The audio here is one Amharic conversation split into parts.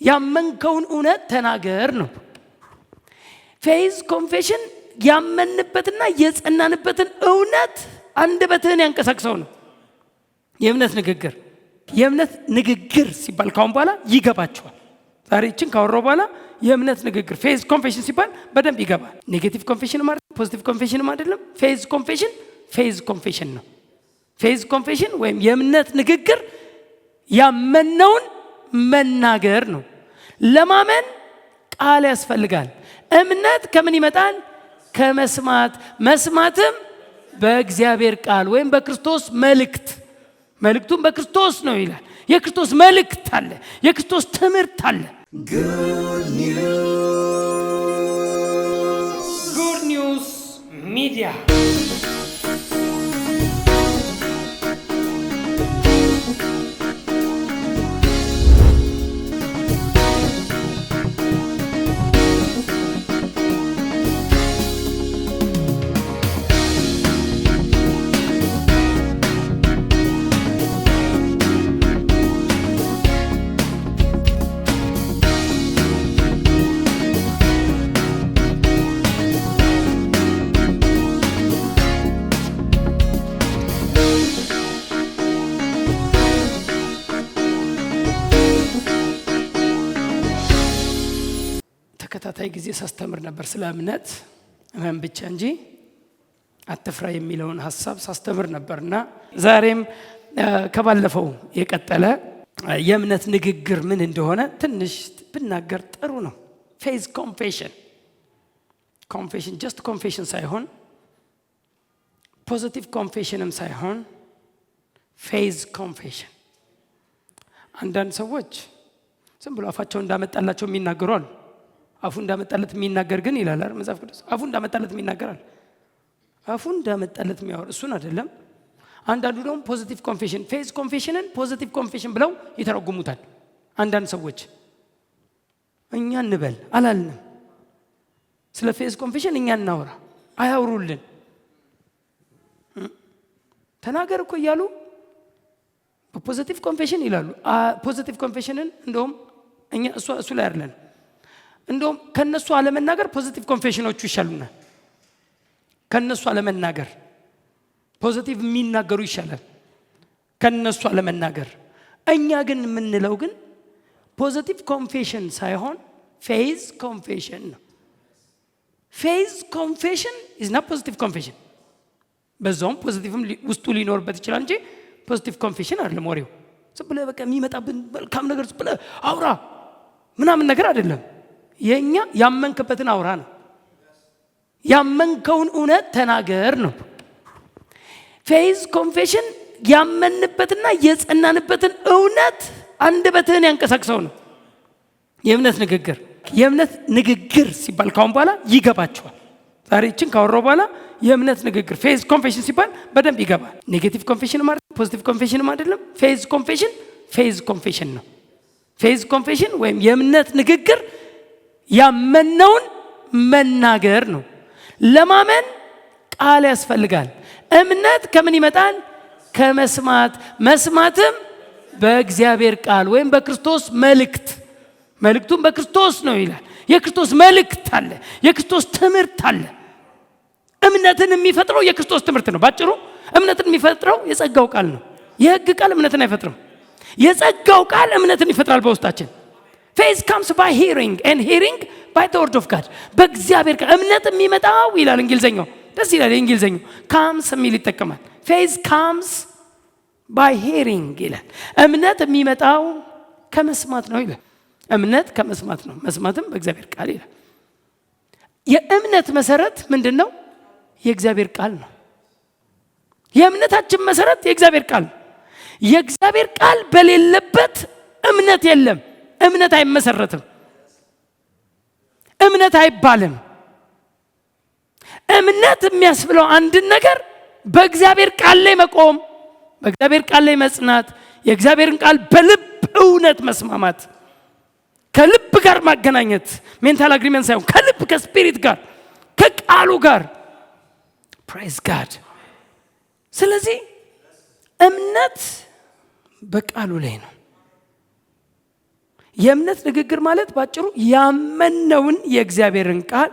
ያመንከውን እውነት ተናገር ነው። ፌዝ ኮንፌሽን ያመንበትና የጸናንበትን እውነት አንደበትህን ያንቀሳቅሰው ነው። የእምነት ንግግር ሲባል ካሁን በኋላ ይገባቸዋል። ዛሬ እችን ካወራው በኋላ የእምነት ንግግር ፌዝ ኮንፌሽን ሲባል በደንብ ይገባል። ኔጌቲቭ ኮንፌሽን ማለት ፖዚቲቭ ኮንፌሽን አይደለም። ፌዝ ኮንፌሽን ነው። ፌዝ ኮንፌሽን ወይም የእምነት ንግግር ያመነውን መናገር ነው። ለማመን ቃል ያስፈልጋል። እምነት ከምን ይመጣል? ከመስማት፣ መስማትም በእግዚአብሔር ቃል ወይም በክርስቶስ መልእክት። መልእክቱም በክርስቶስ ነው ይላል። የክርስቶስ መልእክት አለ፣ የክርስቶስ ትምህርት አለ። ጉድ ኒውስ ሚዲያ ተከታታይ ጊዜ ሳስተምር ነበር ስለ እምነት ብቻ እንጂ አትፍራ የሚለውን ሐሳብ ሳስተምር ነበርና ዛሬም ከባለፈው የቀጠለ የእምነት ንግግር ምን እንደሆነ ትንሽ ብናገር ጥሩ ነው። ፌዝ ኮንፌሽን ጀስት ኮንፌሽን ሳይሆን ፖዚቲቭ ኮንፌሽንም ሳይሆን ፌዝ ኮንፌሽን። አንዳንድ ሰዎች ዝም ብሎ አፋቸው እንዳመጣላቸው የሚናገሩ አሉ። አፉ እንዳመጣለት የሚናገር ግን ይላል መጽሐፍ ቅዱስ። አፉ እንዳመጣለት የሚናገራል። አፉ እንዳመጣለት የሚያወር እሱን አይደለም። አንዳንዱ ደግሞ ፖዚቲቭ ኮንፌሽን ፌዝ ኮንፌሽንን ፖዚቲቭ ኮንፌሽን ብለው ይተረጉሙታል። አንዳንድ ሰዎች እኛ እንበል አላልንም፣ ስለ ፌዝ ኮንፌሽን እኛ እናወራ፣ አያውሩልን። ተናገር እኮ እያሉ በፖዚቲቭ ኮንፌሽን ይላሉ። ፖዚቲቭ ኮንፌሽንን እንደውም እኛ እሱ ላይ አይደለም። እንደውም ከነሱ አለመናገር ፖዚቲቭ ኮንፌሽኖቹ ይሻሉናል። ከነሱ አለመናገር ፖዚቲቭ የሚናገሩ ይሻላል ከነሱ አለመናገር። እኛ ግን የምንለው ግን ፖዚቲቭ ኮንፌሽን ሳይሆን ፌዝ ኮንፌሽን ነው። ፌዝ ኮንፌሽን is not positive confession። በዛውም ፖዚቲቭም ውስጡ ሊኖርበት ይችላል እንጂ ፖዚቲቭ ኮንፌሽን አይደለም። ወሬው ዝም ብለህ በቃ የሚመጣብን መልካም ነገር ዝም ብለህ አውራ ምናምን ነገር አይደለም። የኛ ያመንከበትን አውራ ነው። ያመንከውን እውነት ተናገር ነው። ፌዝ ኮንፌሽን ያመንበትና የጸናንበትን እውነት አንደበትህን ያንቀሳቅሰው ነው። የእምነት ንግግር ሲባል ካሁን በኋላ ይገባቸዋል። ዛሬ እችን ካወራው በኋላ የእምነት ንግግር ፌዝ ኮንፌሽን ሲባል በደንብ ይገባል። ኔጌቲቭ ኮንፌሽን ማለት ፖዚቲቭ ኮንፌሽን አይደለም። ፌዝ ኮንፌሽን ነው። ፌዝ ኮንፌሽን ወይም የእምነት ንግግር ያመነውን መናገር ነው። ለማመን ቃል ያስፈልጋል። እምነት ከምን ይመጣል? ከመስማት፣ መስማትም በእግዚአብሔር ቃል ወይም በክርስቶስ መልእክት። መልእክቱም በክርስቶስ ነው ይላል። የክርስቶስ መልእክት አለ፣ የክርስቶስ ትምህርት አለ። እምነትን የሚፈጥረው የክርስቶስ ትምህርት ነው። ባጭሩ እምነትን የሚፈጥረው የጸጋው ቃል ነው። የሕግ ቃል እምነትን አይፈጥርም። የጸጋው ቃል እምነትን ይፈጥራል በውስጣችን። Faith comes by hearing and hearing by the word of God። በእግዚአብሔር ቃል እምነት የሚመጣው ይላል እንግሊዘኛው። ደስ ይላል እንግሊዘኛው comes የሚል ይጠቀማል። Faith comes by hearing ይላል። እምነት የሚመጣው ከመስማት ነው ይላል። እምነት ከመስማት ነው፣ መስማትም በእግዚአብሔር ቃል ይላል። የእምነት መሰረት ምንድነው? የእግዚአብሔር ቃል ነው። የእምነታችን መሰረት የእግዚአብሔር ቃል ነው። የእግዚአብሔር ቃል በሌለበት እምነት የለም። እምነት አይመሰረትም። እምነት አይባልም። እምነት የሚያስብለው አንድን ነገር በእግዚአብሔር ቃል ላይ መቆም፣ በእግዚአብሔር ቃል ላይ መጽናት፣ የእግዚአብሔርን ቃል በልብ እውነት መስማማት፣ ከልብ ጋር ማገናኘት፣ ሜንታል አግሪመንት ሳይሆን ከልብ ከስፒሪት ጋር ከቃሉ ጋር። ፕሬዝ ጋድ። ስለዚህ እምነት በቃሉ ላይ ነው። የእምነት ንግግር ማለት ባጭሩ ያመነውን የእግዚአብሔርን ቃል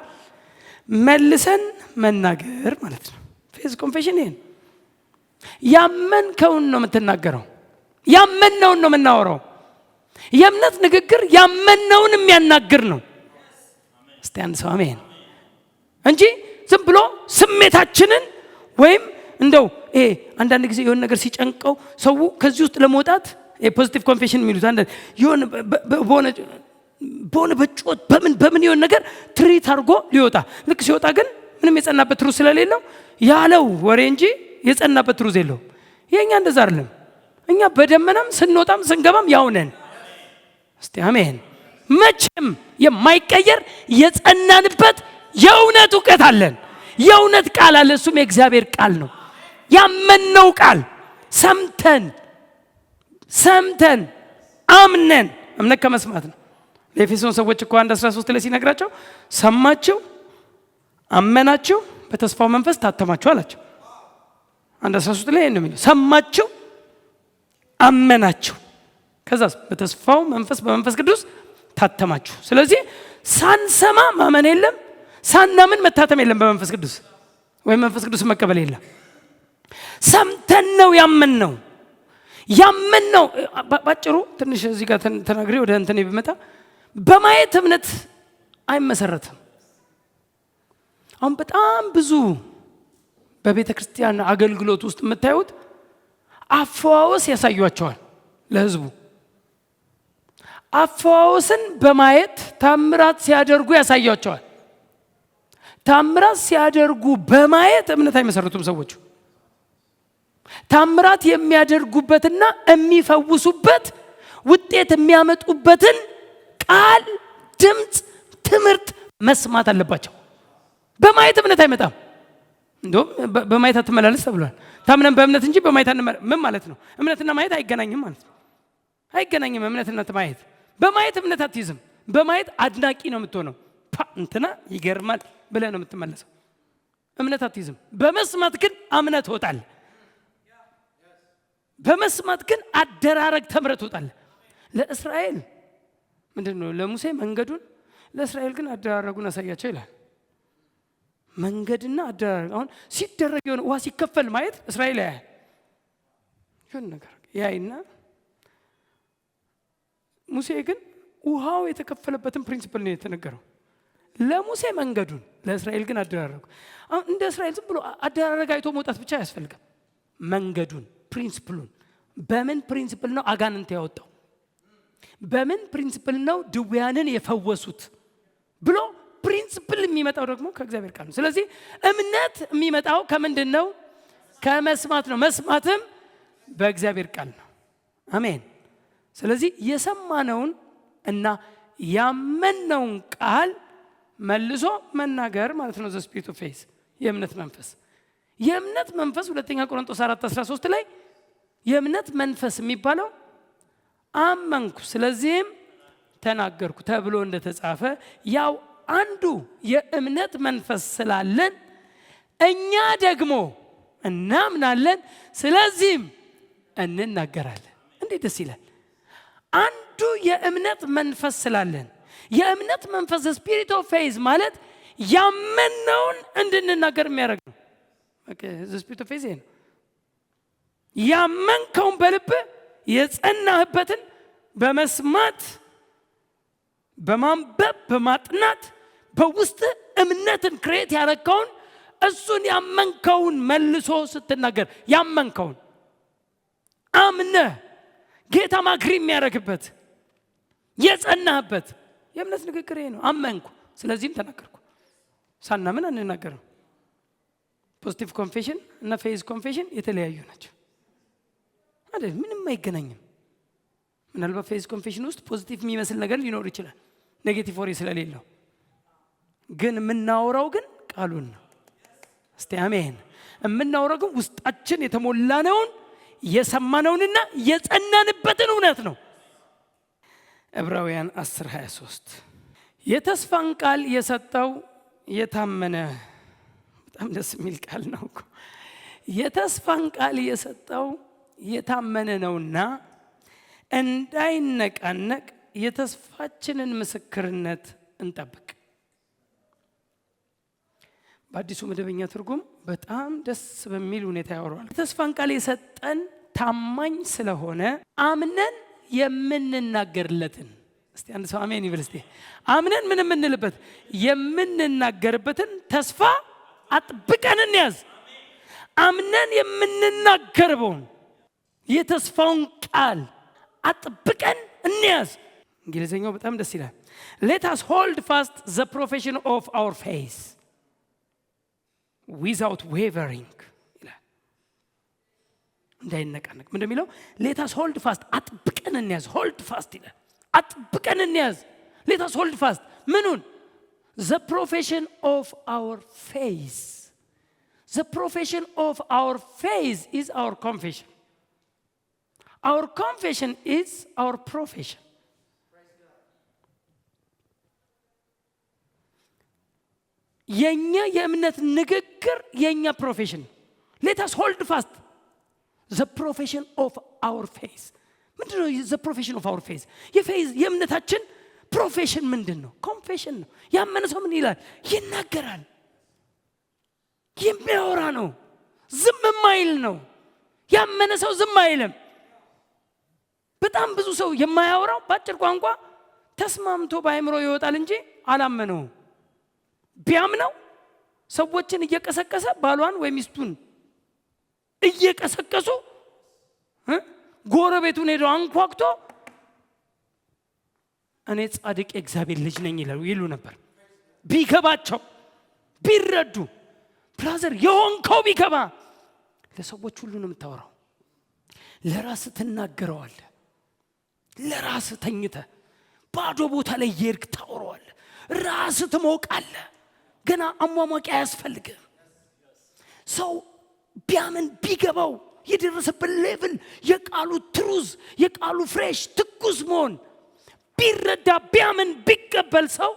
መልሰን መናገር ማለት ነው። ፌዝ ኮንፌሽን ይሄን ያመንከውን ነው የምትናገረው፣ ያመነውን ነው የምናወራው። የእምነት ንግግር ያመነውን የሚያናግር ነው። እስቲ አንድ ሰው አሜን እንጂ ዝም ብሎ ስሜታችንን ወይም እንደው አንዳንድ ጊዜ የሆነ ነገር ሲጨንቀው ሰው ከዚህ ውስጥ ለመውጣት የፖዚቲቭ ኮንፌሽን የሚሉት አንድ የሆነ በሆነ በጮት በምን የሆነ ነገር ትሪት አድርጎ ሊወጣ ልክ ሲወጣ ግን ምንም የጸናበት ትሩዝ ስለሌለው ያለው ወሬ እንጂ የጸናበት ትሩዝ የለውም። የኛ እንደዛ አይደለም። እኛ በደመናም ስንወጣም ስንገባም ያው ነን። እስቲ አሜን። መቼም የማይቀየር የጸናንበት የእውነት እውቀት አለን። የእውነት ቃል አለ። እሱም የእግዚአብሔር ቃል ነው። ያመነው ቃል ሰምተን አምነን። እምነት ከመስማት ነው። ለኤፌሶን ሰዎች እኮ 1:13 ላይ ሲነግራቸው ሰማችሁ፣ አመናችሁ፣ በተስፋው መንፈስ ታተማችሁ አላቸው። 1:13 ላይ ነው የሚለው ሰማችሁ፣ አመናችሁ፣ ከዛስ በተስፋው መንፈስ በመንፈስ ቅዱስ ታተማችሁ። ስለዚህ ሳንሰማ ማመን የለም፣ ሳናምን መታተም የለም በመንፈስ ቅዱስ ወይ መንፈስ ቅዱስ መቀበል የለም። ሰምተን ነው ያመንነው። ባጭሩ ትንሽ እዚህ ጋር ተናግሬ ወደ እንትን ቢመጣ በማየት እምነት አይመሰረትም። አሁን በጣም ብዙ በቤተ ክርስቲያን አገልግሎት ውስጥ የምታዩት አፈዋወስ ያሳዩአቸዋል ለህዝቡ። አፈዋወስን በማየት ታምራት ሲያደርጉ ያሳዩአቸዋል። ታምራት ሲያደርጉ በማየት እምነት አይመሰረቱም ሰዎች። ታምራት የሚያደርጉበትና የሚፈውሱበት ውጤት የሚያመጡበትን ቃል፣ ድምፅ፣ ትምህርት መስማት አለባቸው። በማየት እምነት አይመጣም። እንደውም በማየት አትመላለስ ተብሏል። ታምነን በእምነት እንጂ በማየት ምን ማለት ነው? እምነትና ማየት አይገናኝም ማለት ነው። አይገናኝም እምነትና ማየት። በማየት እምነት አትይዝም። በማየት አድናቂ ነው የምትሆነው። እንትና ይገርማል ብለህ ነው የምትመለሰው። እምነት አትይዝም። በመስማት ግን አምነት ትወጣለህ። በመስማት ግን አደራረግ ተምረህ ትወጣለህ። ለእስራኤል ምንድነው? ለሙሴ መንገዱን፣ ለእስራኤል ግን አደራረጉን አሳያቸው ይላል። መንገድና አደራረግ አሁን ሲደረግ የሆነ ውሃ ሲከፈል ማየት እስራኤል ያያል። ይሁን ነገር ያይና ሙሴ ግን ውሃው የተከፈለበትን ፕሪንሲፕል ነው የተነገረው። ለሙሴ መንገዱን፣ ለእስራኤል ግን አደራረጉ። አሁን እንደ እስራኤል ዝም ብሎ አደራረግ አይቶ መውጣት ብቻ አያስፈልግም። መንገዱን፣ ፕሪንሲፕሉን፣ በምን ፕሪንሲፕል ነው አጋንንት ያወጣው፣ በምን ፕሪንሲፕል ነው ድውያንን የፈወሱት ብሎ ፕሪንሲፕል የሚመጣው ደግሞ ከእግዚአብሔር ቃል ነው። ስለዚህ እምነት የሚመጣው ከምንድን ነው? ከመስማት ነው። መስማትም በእግዚአብሔር ቃል ነው። አሜን። ስለዚህ የሰማነውን እና ያመነውን ቃል መልሶ መናገር ማለት ነው። ዘ ስፒሪት ኦፍ ፌዝ የእምነት መንፈስ። የእምነት መንፈስ ሁለተኛ ቆሮንቶስ 4:13 ላይ የእምነት መንፈስ የሚባለው አመንኩ ስለዚህም ተናገርኩ ተብሎ እንደተጻፈ ያው አንዱ የእምነት መንፈስ ስላለን እኛ ደግሞ እናምናለን ስለዚህም እንናገራለን። እንዴት ደስ ይላል! አንዱ የእምነት መንፈስ ስላለን። የእምነት መንፈስ ስፒሪት ኦፍ ፌዝ ማለት ያመነውን እንድንናገር የሚያደርግ ነው። ስፒሪት ኦፍ ፌዝ ነው። ያመንከውን በልብ የጸናህበትን በመስማት በማንበብ በማጥናት በውስጥ እምነትን ክሬት ያደረከውን እሱን ያመንከውን መልሶ ስትናገር ያመንከውን አምነህ ጌታ ማግሪ የሚያደርግበት የጸናህበት የእምነት ንግግር ነው። አመንኩ ስለዚህም ተናገርኩ። ሳናምን አንናገርም። ፖዚቲቭ ኮንፌሽን እና ፌዝ ኮንፌሽን የተለያዩ ናቸው አይደል? ምንም አይገናኝም። ምናልባት ፌዝ ኮንፌሽን ውስጥ ፖዚቲቭ የሚመስል ነገር ሊኖር ይችላል፣ ኔጌቲቭ ወሬ ስለሌለው፣ ግን የምናወራው ግን ቃሉን ነው። እስቲ አሜን። የምናወራው ግን ውስጣችን የተሞላነውን የሰማነውንና የጸናንበትን እውነት ነው። ዕብራውያን 10:23 የተስፋን ቃል የሰጠው የታመነ፣ በጣም ደስ የሚል ቃል ነው እኮ። የተስፋን ቃል የሰጠው የታመነ ነውና እንዳይነቃነቅ የተስፋችንን ምስክርነት እንጠብቅ። በአዲሱ መደበኛ ትርጉም በጣም ደስ በሚል ሁኔታ ያወራል። የተስፋን ቃል የሰጠን ታማኝ ስለሆነ አምነን የምንናገርለትን እስቲ አንድ ሰው አሜን ይበል እስቲ። አምነን ምን የምንልበት የምንናገርበትን ተስፋ አጥብቀን እንያዝ። አምነን የምንናገርበውን የተስፋውን ቃል አጥብቀን እንያዝ። እንግሊዘኛው በጣም ደስ ይላል። Let us hold fast the profession of our faith without wavering ይላል። እንዳይነቃነቅ ምንድን የሚለው? Let us hold fast አጥብቀን እንያዝ። hold fast ይላል። አጥብቀን እንያዝ። Let us hold fast ምኑን? The profession of our faith. The profession of our faith is our confession. Our confession is our profession. የኛ የእምነት ንግግር የኛ ፕሮፌሽን። Let us hold fast the profession of our faith. ምንድነው the profession of our faith? የእምነታችን ፕሮፌሽን ምንድነው? ኮንፌሽን ነው። ያመነ ሰው ምን ይላል? ይናገራል። የሚያወራ ነው። ዝም የማይል ነው። ያመነ ሰው ዝም አይልም። በጣም ብዙ ሰው የማያወራው በአጭር ቋንቋ ተስማምቶ በአእምሮ ይወጣል እንጂ አላመነው። ቢያምነው ሰዎችን እየቀሰቀሰ ባሏን ወይ ሚስቱን እየቀሰቀሱ ጎረቤቱን ሄዶ አንኳኩቶ እኔ ጻድቅ የእግዚአብሔር ልጅ ነኝ ይሉ ነበር። ቢገባቸው ቢረዱ ብራዘር የሆንከው ቢገባ ለሰዎች ሁሉ ነው የምታወራው። ለራስ ትናገረዋል። ለራስ ተኝተ ባዶ ቦታ ላይ የርክ ታወራዋል። ራስ ትሞቃለ። ገና አሟሟቂያ አያስፈልግም። ሰው ቢያምን ቢገባው የደረሰበት ሌቭል የቃሉ ትሩዝ የቃሉ ፍሬሽ ትኩስ መሆን ቢረዳ ቢያምን ቢቀበል ሰው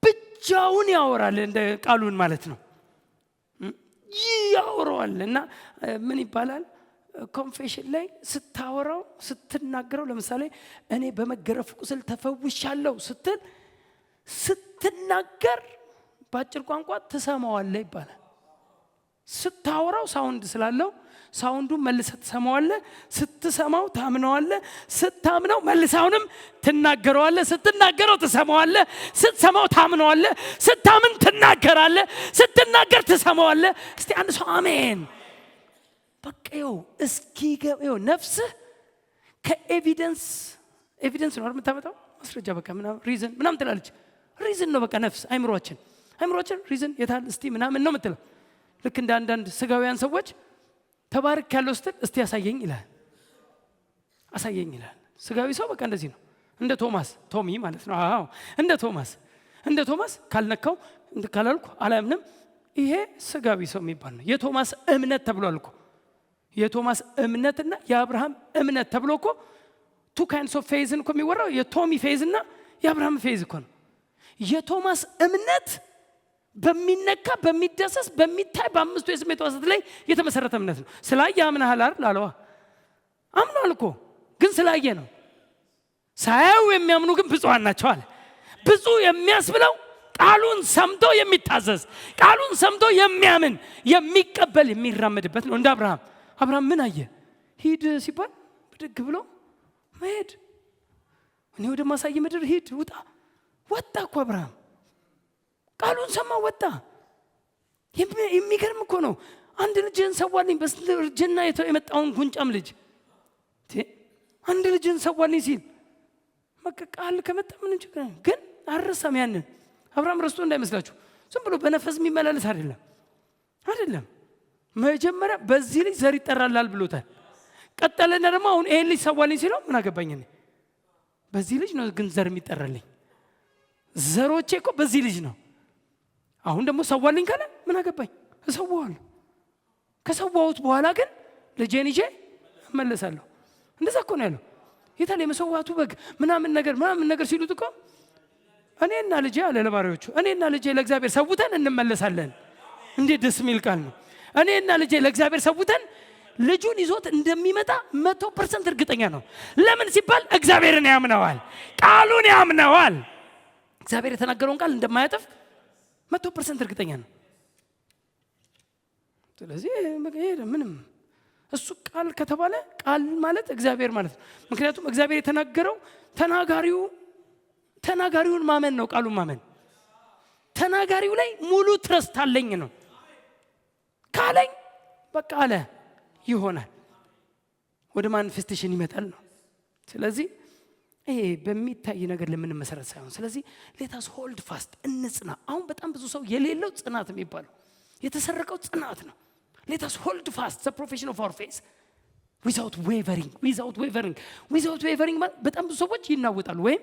ብቻውን ያወራል። እንደ ቃሉን ማለት ነው ያወራዋል። እና ምን ይባላል? ኮንፌሽን ላይ ስታወራው ስትናገረው፣ ለምሳሌ እኔ በመገረፍ ቁስል ተፈውሻለሁ ስትናገር በአጭር ቋንቋ ትሰማዋለህ ይባላል። ስታወራው ሳውንድ ስላለው ሳውንዱን መልሰህ ትሰማዋለህ። ስትሰማው ታምነዋለህ። ስታምነው መልሰውንም ትናገረዋለህ። ስትናገረው ትሰማዋለህ። ስትሰማው ታምነዋለህ። ስታምን ትናገራለህ። ስትናገር ትሰማዋለህ። እስቲ አንድ ሰው አሜን። በቃ እስኪገባው ነፍስህ ከኤቪደንስ ነው የምታመጣው ማስረጃ። በቃ ምናምን ሪዝን ምናምን ትላለች። ሪዝን ነው በቃ ነፍስ አይምሮአችን ሪዝን የታል እስቲ ምናምን ነው የምትለው። ልክ እንደ አንዳንድ ስጋውያን ሰዎች ተባርክ ያለው ስትል እስቲ አሳየኝ ይላል። ስጋዊ ሰው በቃ እንደዚህ ነው። እንደ ቶሚ ማለት ነው። አዎ እንደ ቶማስ ካልነካው ካላልኩ አላምንም። ይሄ ስጋዊ ሰው የሚባል ነው። የቶማስ እምነት ተብሏል እኮ። የቶማስ እምነትና የአብርሃም እምነት ተብሎ እኮ ቱ ካይንድስ ኦፍ ፌዝ እኮ የሚወራው የቶሚ ፌዝ እና የአብርሃም ፌዝ እኮ ነው። የቶማስ እምነት በሚነካ በሚደሰስ በሚታይ በአምስቱ የስሜት ሕዋሳት ላይ የተመሰረተ እምነት ነው። ስላየ አምነሃል አይደል አለዋ። አምኗል እኮ ግን ስላየ ነው። ሳያዩ የሚያምኑ ግን ብፁዓን ናቸው አለ። ብፁዕ የሚያስብለው ቃሉን ሰምቶ የሚታዘዝ ቃሉን ሰምቶ የሚያምን የሚቀበል የሚራመድበት ነው። እንደ አብርሃም ምን አየ? ሂድ ሲባል ብድግ ብሎ መሄድ። እኔ ወደ ማሳይ ምድር ሂድ ወጣ እኮ አብርሃም ቃሉን ሰማ ወጣ። የሚገርም እኮ ነው። አንድ ልጅን ሰዋልኝ በእርጅና የመጣውን ጉንጫም ልጅ አንድ ልጅን ሰዋልኝ ሲል በቃ ቃል ከመጣ ምን ችግር ነው? ግን አረሳም። ያንን አብርሃም ረስቶ እንዳይመስላችሁ ዝም ብሎ በነፈስ የሚመላለስ አይደለም። መጀመሪያ በዚህ ልጅ ዘር ይጠራላል ብሎታል። ቀጠለና ደግሞ አሁን ይሄን ልጅ ሰዋልኝ ሲለው ምን አገባኝ እኔ በዚህ ልጅ ነው ግን ዘር የሚጠራልኝ። ዘሮቼ እኮ በዚህ ልጅ ነው። አሁን ደግሞ ሰዋልኝ ካለ ምን አገባኝ እሰዋዋለሁ። ከሰዋሁት በኋላ ግን ልጄን ይዤ እመለሳለሁ። እንደዛ እኮ ነው ያለው። የታለ የመሰዋቱ በግ ምናምን ነገር ሲሉት እኮ እኔና ልጄ አለ ለባሪያዎቹ እኔና ልጄ ለእግዚአብሔር ሰውተን እንመለሳለን። እንዴት ደስ የሚል ቃል ነው። እኔና ልጄ ለእግዚአብሔር ሰውተን ልጁን ይዞት እንደሚመጣ 100% እርግጠኛ ነው። ለምን ሲባል እግዚአብሔርን ያምነዋል፣ ቃሉን ያምነዋል። እግዚአብሔር የተናገረውን ቃል እንደማያጠፍ 100% እርግጠኛ ነው። ስለዚህ ምንም እሱ ቃል ከተባለ ቃል ማለት እግዚአብሔር ማለት ነው። ምክንያቱም እግዚአብሔር የተናገረው ተናጋሪውን ማመን ነው። ቃሉን ማመን ተናጋሪው ላይ ሙሉ ትረስት አለኝ ነው። ካለኝ በቃ አለ ይሆናል፣ ወደ ማኒፌስቴሽን ይመጣል ነው። ስለዚህ ይሄ በሚታይ ነገር ለምን መሰረት ሳይሆን፣ ስለዚህ ሌታስ ሆልድ ፋስት እንጽና። አሁን በጣም ብዙ ሰው የሌለው ጽናት የሚባለው የተሰረቀው ጽናት ነው። ሌታስ ሆልድ ፋስት ዘ ፕሮፌሽን ኦፍ አወር ፌዝ ዊዛውት ዌቨሪንግ ማለት በጣም ብዙ ሰዎች ይናወጣሉ ወይም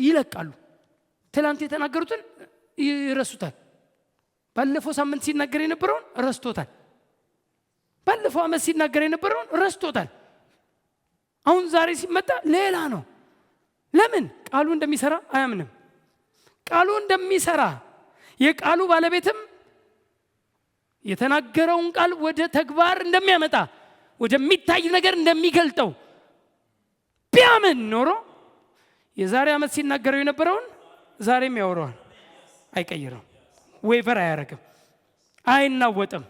ይለቃሉ። ትላንት የተናገሩትን ይረሱታል። ባለፈው ሳምንት ሲናገር የነበረውን ረስቶታል። ባለፈው ዓመት ሲናገር የነበረውን ረስቶታል። አሁን ዛሬ ሲመጣ ሌላ ነው። ለምን? ቃሉ እንደሚሰራ አያምንም። ቃሉ እንደሚሰራ የቃሉ ባለቤትም የተናገረውን ቃል ወደ ተግባር እንደሚያመጣ ወደሚታይ ነገር እንደሚገልጠው ቢያምን ኖሮ የዛሬ ዓመት ሲናገረው የነበረውን ዛሬም ያወራዋል። አይቀይርም፣ ዌቨር አያረግም፣ አይናወጥም።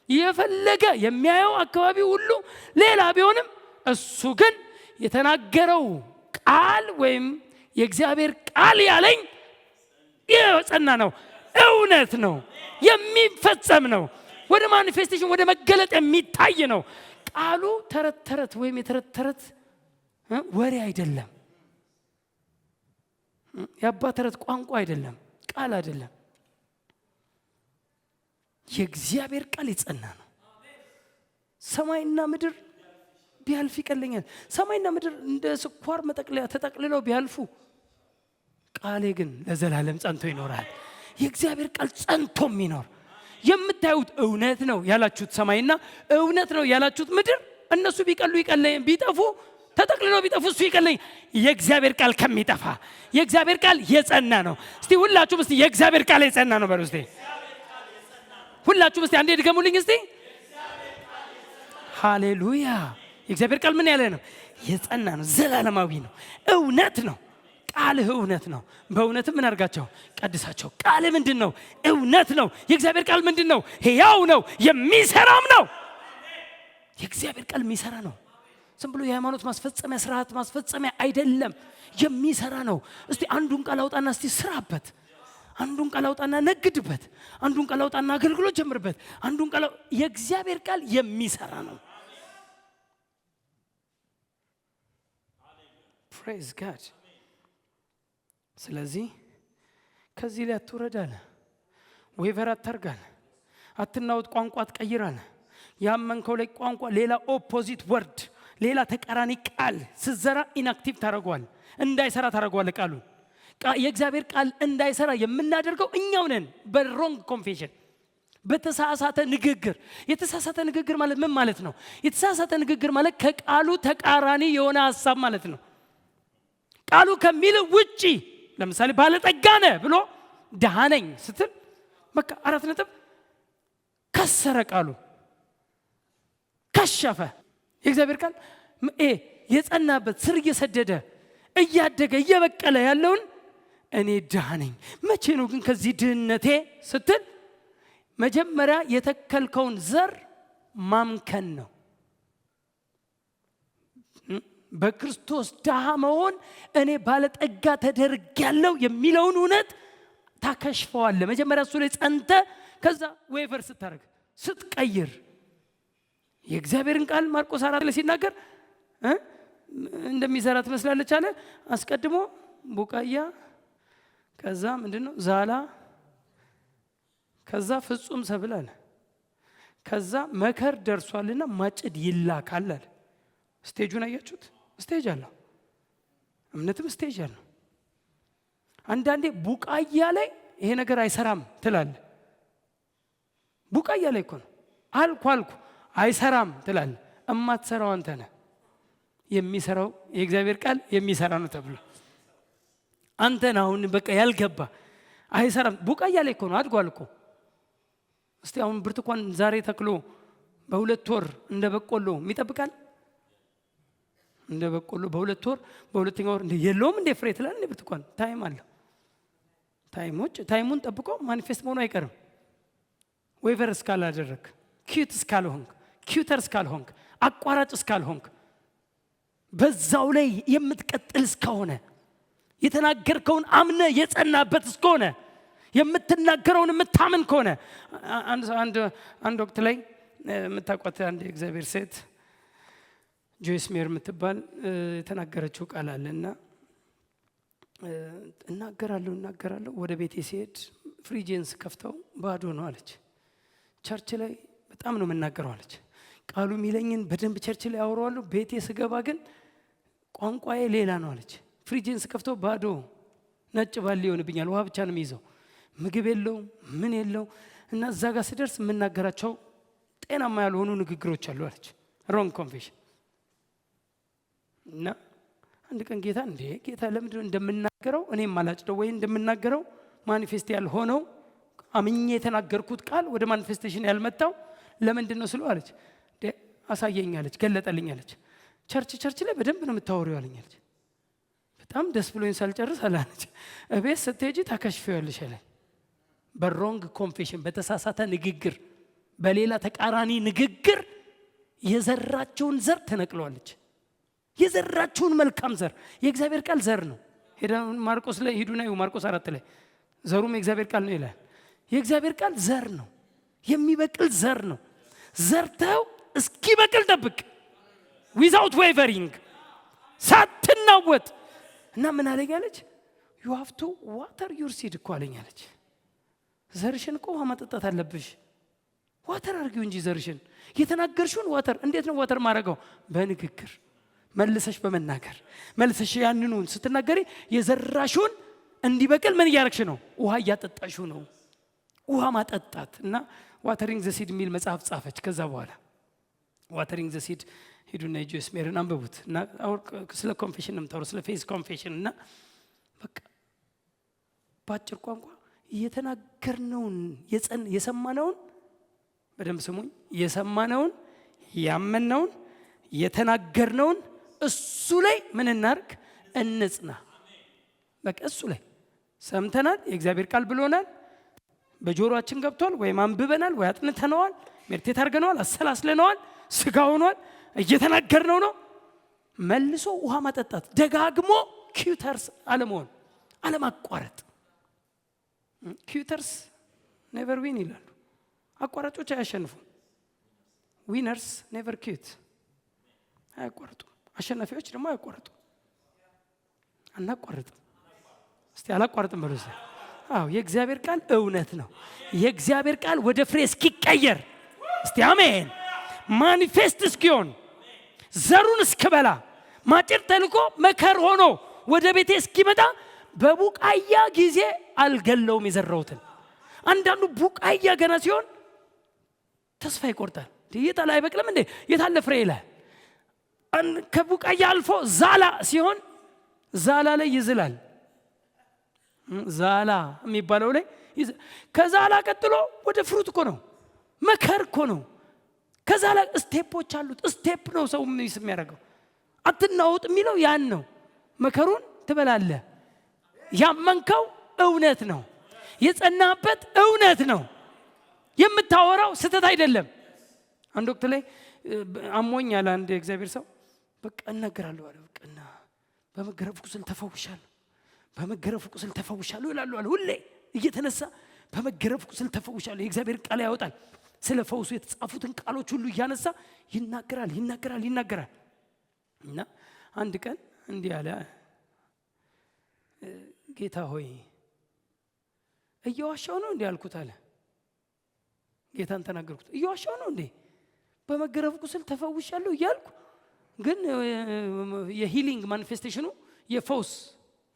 የፈለገ የሚያየው አካባቢ ሁሉ ሌላ ቢሆንም እሱ ግን የተናገረው ቃል ወይም የእግዚአብሔር ቃል ያለኝ የጸና ነው፣ እውነት ነው፣ የሚፈጸም ነው፣ ወደ ማኒፌስቴሽን ወደ መገለጥ የሚታይ ነው። ቃሉ ተረት ተረት ወይም የተረት ተረት ወሬ አይደለም። የአባ ተረት ቋንቋ አይደለም፣ ቃል አይደለም። የእግዚአብሔር ቃል የጸና ነው። ሰማይና ምድር ቢያልፍ ይቀለኛል። ሰማይና ምድር እንደ ስኳር መጠቅለያ ተጠቅልለው ቢያልፉ ቃሌ ግን ለዘላለም ጸንቶ ይኖራል። የእግዚአብሔር ቃል ጸንቶ የሚኖር የምታዩት እውነት ነው ያላችሁት ሰማይና እውነት ነው ያላችሁት ምድር እነሱ ቢቀሉ ይቀለኝ ቢጠፉ ተጠቅልለው ቢጠፉ እሱ ይቀለኝ። የእግዚአብሔር ቃል ከሚጠፋ የእግዚአብሔር ቃል የጸና ነው። እስቲ ሁላችሁም እስቲ የእግዚአብሔር ቃል የጸና ነው በሉ። እስቲ ሁላችሁም እስቲ አንዴ ድገሙልኝ እስቲ። ሃሌሉያ። የእግዚአብሔር ቃል ምን ያለ ነው? የጸና ነው፣ ዘላለማዊ ነው፣ እውነት ነው። ቃልህ እውነት ነው። በእውነትም ምን አድርጋቸው? ቀድሳቸው። ቃልህ ምንድን ነው? እውነት ነው። የእግዚአብሔር ቃል ምንድን ነው? ሕያው ነው፣ የሚሰራም ነው። የእግዚአብሔር ቃል የሚሰራ ነው። ዝም ብሎ የሃይማኖት ማስፈጸሚያ ስርዓት ማስፈጸሚያ አይደለም፣ የሚሰራ ነው። እስቲ አንዱን ቃል አውጣና እስቲ ስራበት። አንዱን ቃል አውጣና ነግድበት። አንዱን ቃል አውጣና አገልግሎት ጀምርበት። አንዱን ቃል የእግዚአብሔር ቃል የሚሰራ ነው። ፕሬዝ ጋድ። ስለዚህ ከዚህ ላይ አትውረዳለ፣ ዌቨር አታርጋለ፣ አትናወጥ፣ ቋንቋ አትቀይራለ። ያመንከው ላይ ቋንቋ ሌላ ኦፖዚት ወርድ ሌላ ተቃራኒ ቃል ስዘራ ኢንአክቲቭ ታረጋዋል፣ እንዳይሰራ ታረጋዋል። ቃሉ የእግዚአብሔር ቃል እንዳይሰራ የምናደርገው እኛው ነን። በሮንግ ኮንፌሽን፣ በተሳሳተ ንግግር። የተሳሳተ ንግግር ማለት ምን ማለት ነው? የተሳሳተ ንግግር ማለት ከቃሉ ተቃራኒ የሆነ ሐሳብ ማለት ነው። ቃሉ ከሚለው ውጪ ለምሳሌ ባለጠጋ ነህ ብሎ ደሃ ነኝ ስትል በቃ 4 ነጥብ ከሰረ፣ ቃሉ ከሸፈ። የእግዚአብሔር ቃል የጸናበት ስር እየሰደደ እያደገ እየበቀለ ያለውን እኔ ደሃ ነኝ። መቼ ነው ግን ከዚህ ድህነቴ ስትል መጀመሪያ የተከልከውን ዘር ማምከን ነው። በክርስቶስ ደሃ መሆን እኔ ባለጠጋ ተደርጌያለሁ የሚለውን እውነት ታከሽፈዋለህ። መጀመሪያ እሱ ላይ ጸንተ ከዛ ዌቨር ስታደርግ ስትቀይር የእግዚአብሔርን ቃል ማርቆስ 4 ላይ ሲናገር እንደሚዘራ ትመስላለች አለ። አስቀድሞ ቡቃያ፣ ከዛ ምንድነው ዛላ፣ ከዛ ፍጹም ሰብል አለ። ከዛ መከር ደርሷልና ማጭድ ይላካል አለ። ስቴጁን አያችሁት? ስቴጅ አለው። እምነትም ስቴጅ አለው። አንዳንዴ ቡቃያ ላይ ይሄ ነገር አይሰራም ትላለህ። ቡቃያ ላይ እኮ ነው አልኩ አይሰራም ትላለህ። እማትሰራው አንተ ነህ። የሚሰራው የእግዚአብሔር ቃል የሚሰራ ነው ተብሎ አንተ ነህ አሁን በቃ ያልገባ። አይሰራም ቡቃያ ላይ እኮ ነው፣ አድጓል እኮ። እስቲ አሁን ብርቱካን ዛሬ ተክሎ በሁለት ወር እንደ በቆሎ የሚጠብቃል? እንደ በቆሎ በሁለት ወር በሁለተኛው ወር እንደ የለውም እንደ ፍሬ ትላል። እንደ ብርቱካን ታይም አለው። ታይሙን ጠብቆ ማኒፌስት መሆኑ አይቀርም። ዌቨር እስካላደረግ፣ ኪዩት እስካልሆንክ፣ ኪዩተር እስካልሆንክ፣ አቋራጭ እስካልሆንክ፣ በዛው ላይ የምትቀጥል እስከሆነ የተናገርከውን አምነ የጸናበት እስከሆነ የምትናገረውን የምታምን ከሆነ አንድ ወቅት ላይ የምታውቋት አንድ የእግዚአብሔር ሴት ጆይስ ሜር የምትባል የተናገረችው ቃል አለና እናገራለሁ ወደ ቤቴ ሲሄድ ፍሪጅንስ ከፍተው ባዶ ነው አለች። ቸርች ላይ በጣም ነው የምናገረው አለች። ቃሉ የሚለኝን በደንብ ቸርች ላይ አወራዋለሁ፣ ቤቴ ስገባ ግን ቋንቋዬ ሌላ ነው አለች። ፍሪጅንስ ከፍተው ባዶ ነጭ ባል ይሆንብኛል፣ ውሃ ብቻ ነው የሚይዘው፣ ምግብ የለው ምን የለው እና እዛ ጋር ስደርስ የምናገራቸው ጤናማ ያልሆኑ ንግግሮች አሉ አለች። ሮንግ ኮንፌሽን እና አንድ ቀን ጌታ ለምንድን ነው እንደምናገረው እኔም ማላጭደው ወይ እንደምናገረው ማኒፌስት ያልሆነው አምኜ የተናገርኩት ቃል ወደ ማኒፌስቴሽን ያልመጣው ለምንድን ነው ስለው አለች። አሳየኛለች፣ ገለጠልኛለች። ቸርች ላይ በደንብ ነው የምታወሪው አለኛለች። በጣም ደስ ብሎኝ ሳልጨርስ አላለች። እቤት ስትሄጂ ታከሽፊዋለሽ አለኝ። በሮንግ ኮንፌሽን፣ በተሳሳተ ንግግር፣ በሌላ ተቃራኒ ንግግር የዘራቸውን ዘር ተነቅለዋለች። የዘራችውን መልካም ዘር የእግዚአብሔር ቃል ዘር ነው። ማርቆስ ላይ ሂዱና ማርቆስ 4 ላይ ዘሩም የእግዚአብሔር ቃል ነው ይላል። የእግዚአብሔር ቃል ዘር ነው፣ የሚበቅል ዘር ነው። ዘርተው እስኪበቅል ጠብቅ፣ ዊዛውት ዌቨሪንግ፣ ሳትናወጥ እና ምን አለኛለች? ዩ ሃቭ ቱ ዋተር ዩር ሲድ እኮ አለኛለች። ዘርሽን እኮ ውሃ ማጠጣት አለብሽ። ዋተር አድርጊው እንጂ ዘርሽን። የተናገርሽውን ዋተር። እንዴት ነው ዋተር ማድረገው? በንግግር መልሰሽ በመናገር መልሰሽ ያንኑን ስትናገሪ የዘራሽውን እንዲበቅል ምን እያረግሽ ነው? ውሃ እያጠጣሽው ነው። ውሃ ማጠጣት እና ዋተሪንግ ዘ ሲድ የሚል መጽሐፍ ጻፈች። ከዛ በኋላ ዋተሪንግ ዘ ሲድ ሂዱና ጆይስ ሜርን አንብቡት እና ስለ ኮንፌሽን ነው የምታወራው፣ ስለ ፌዝ ኮንፌሽን እና በቃ በአጭር ቋንቋ የተናገርነውን የሰማነውን በደንብ ስሙኝ፣ የሰማነውን ያመነውን የተናገርነውን እሱ ላይ ምን እናርግ? እንጽና። በቃ እሱ ላይ ሰምተናል፣ የእግዚአብሔር ቃል ብሎናል፣ በጆሮአችን ገብቷል፣ ወይም አንብበናል፣ ወይ አጥንተነዋል፣ ሜዲቴት አድርገነዋል፣ አሰላስለነዋል፣ ስጋ ሆኗል፣ እየተናገርነው ነው። መልሶ ውሃ ማጠጣት፣ ደጋግሞ ኪዩተርስ አለመሆን፣ አለማቋረጥ። ኪዩተርስ ኔቨር ዊን ይላሉ። አቋራጮች አያሸንፉም። ዊነርስ ኔቨር ኪዩት፣ አያቋርጡም። አሸናፊዎች ደግሞ አያቋርጡም። አናቋርጥም። እስቲ አላቋርጥም በሉ። አዎ የእግዚአብሔር ቃል እውነት ነው። የእግዚአብሔር ቃል ወደ ፍሬ እስኪቀየር እስቲ አሜን፣ ማኒፌስት እስኪሆን ዘሩን እስክበላ ማጭር ተልቆ መከር ሆኖ ወደ ቤቴ እስኪመጣ በቡቃያ ጊዜ አልገለውም የዘራውትን። አንዳንዱ ቡቃያ ገና ሲሆን ተስፋ ይቆርጣል። የታለ አይበቅልም እንዴ? የታለ ፍሬ ይላል። ከቡቃያ አልፎ ዛላ ሲሆን ዛላ ላይ ይዝላል። ዛላ የሚባለው ላይ ከዛላ ቀጥሎ ወደ ፍሩት እኮ ነው፣ መከር እኮ ነው። ከዛላ ስቴፖች አሉት። ስቴፕ ነው ሰው የሚያደርገው። አትናወጥ የሚለው ያን ነው። መከሩን ትበላለህ። ያመንከው እውነት ነው፣ የጸናበት እውነት ነው። የምታወራው ስተት አይደለም። አንድ ወቅት ላይ አሞኛል አንድ የእግዚአብሔር ሰው። በቃ እናገራለሁ አለ። በቃና በመገረፍ ቁስል ተፈውሻለሁ፣ በመገረፍ ቁስል ተፈውሻለሁ ይላሉ አለ። ሁሌ እየተነሳ በመገረፍ ቁስል ተፈውሻለሁ። የእግዚአብሔር ቃል ያወጣል። ስለ ፈውሱ የተጻፉትን ቃሎች ሁሉ እያነሳ ይናገራል። እና አንድ ቀን እንዲህ አለ፣ ጌታ ሆይ እየዋሻው ነው እንዴ አልኩት አለ። ጌታን ተናገርኩት። እየዋሻው ነው እንዴ? በመገረፍ ቁስል ተፈውሻለሁ እያልኩ ግን የሂሊንግ ማኒፌስቴሽኑ የፈውስ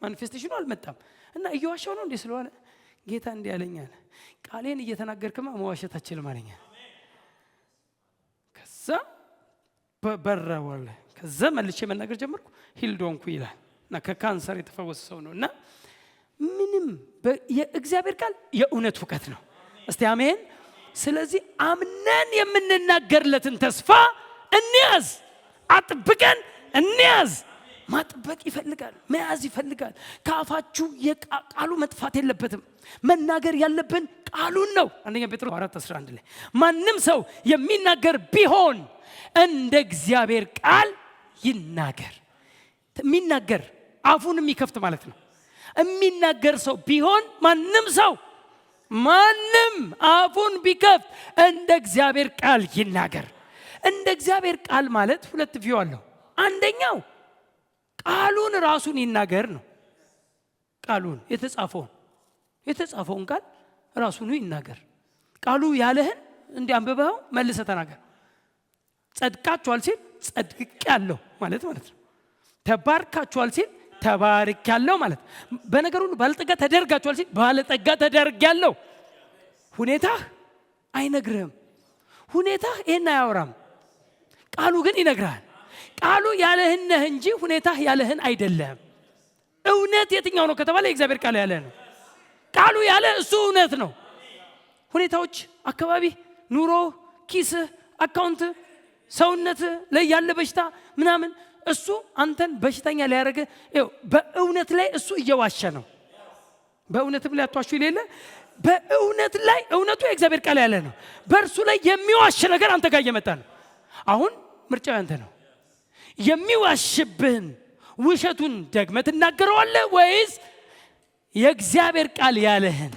ማኒፌስቴሽኑ አልመጣም። እና እየዋሻው ነው እንዴ ስለዋለ ጌታ እንዲህ አለኛል፣ ቃሌን እየተናገርክማ መዋሸት አትችልም አለኝ። ከዛ በረወለ ከዛ መልሼ መናገር ጀመርኩ። ሂልዶንኩ ይላል እና ከካንሰር የተፈወሰ ሰው ነው። እና ምንም የእግዚአብሔር ቃል የእውነት እውቀት ነው። እስቲ አሜን። ስለዚህ አምነን የምንናገርለትን ተስፋ እንያዝ፣ አጥብቀን እንያዝ። ማጥበቅ ይፈልጋል፣ መያዝ ይፈልጋል። ከአፋችሁ የቃሉ መጥፋት የለበትም። መናገር ያለብን ቃሉን ነው። አንደኛ ጴጥሮስ 4:11 ላይ ማንም ሰው የሚናገር ቢሆን እንደ እግዚአብሔር ቃል ይናገር። የሚናገር አፉን የሚከፍት ማለት ነው። የሚናገር ሰው ቢሆን ማንም አፉን ቢከፍት እንደ እግዚአብሔር ቃል ይናገር። እንደ እግዚአብሔር ቃል ማለት ሁለት ቪው አለው። አንደኛው ቃሉን ራሱን ይናገር ነው። ቃሉን የተጻፈውን ቃል ራሱን ይናገር። ቃሉ ያለህን እንዲያንብበው መልሰ ተናገር። ጸድቃችኋል ሲል ጸድቄያለሁ ማለት ነው። ተባርካችኋል ሲል ተባርኬያለሁ ማለት። በነገር ሁሉ ባለጠጋ ተደርጋችኋል ሲል ባለጠጋ ተደርጌያለሁ። ሁኔታህ አይነግርህም። ሁኔታህ ይሄን አያወራም። ቃሉ ግን ይነግራል። ቃሉ ያለህን ነህ እንጂ ሁኔታህ ያለህን አይደለም። እውነት የትኛው ነው ከተባለ የእግዚአብሔር ቃል ያለ ነው። ቃሉ ያለ እሱ እውነት ነው። ሁኔታዎች፣ አካባቢ፣ ኑሮ፣ ኪስህ፣ አካውንት፣ ሰውነት ላይ ያለ በሽታ ምናምን እሱ አንተን በሽተኛ ሊያደርግ በእውነት ላይ እሱ እየዋሸ ነው። በእውነትም ላይ አትዋሹ ይሌለ በእውነት ላይ እውነቱ የእግዚአብሔር ቃል ያለ ነው። በእርሱ ላይ የሚዋሽ ነገር አንተ ጋር እየመጣ ነው። አሁን ምርጫው አንተ ነው። የሚዋሽብህን ውሸቱን ደግመህ ትናገረዋለህ ወይስ የእግዚአብሔር ቃል ያለህን?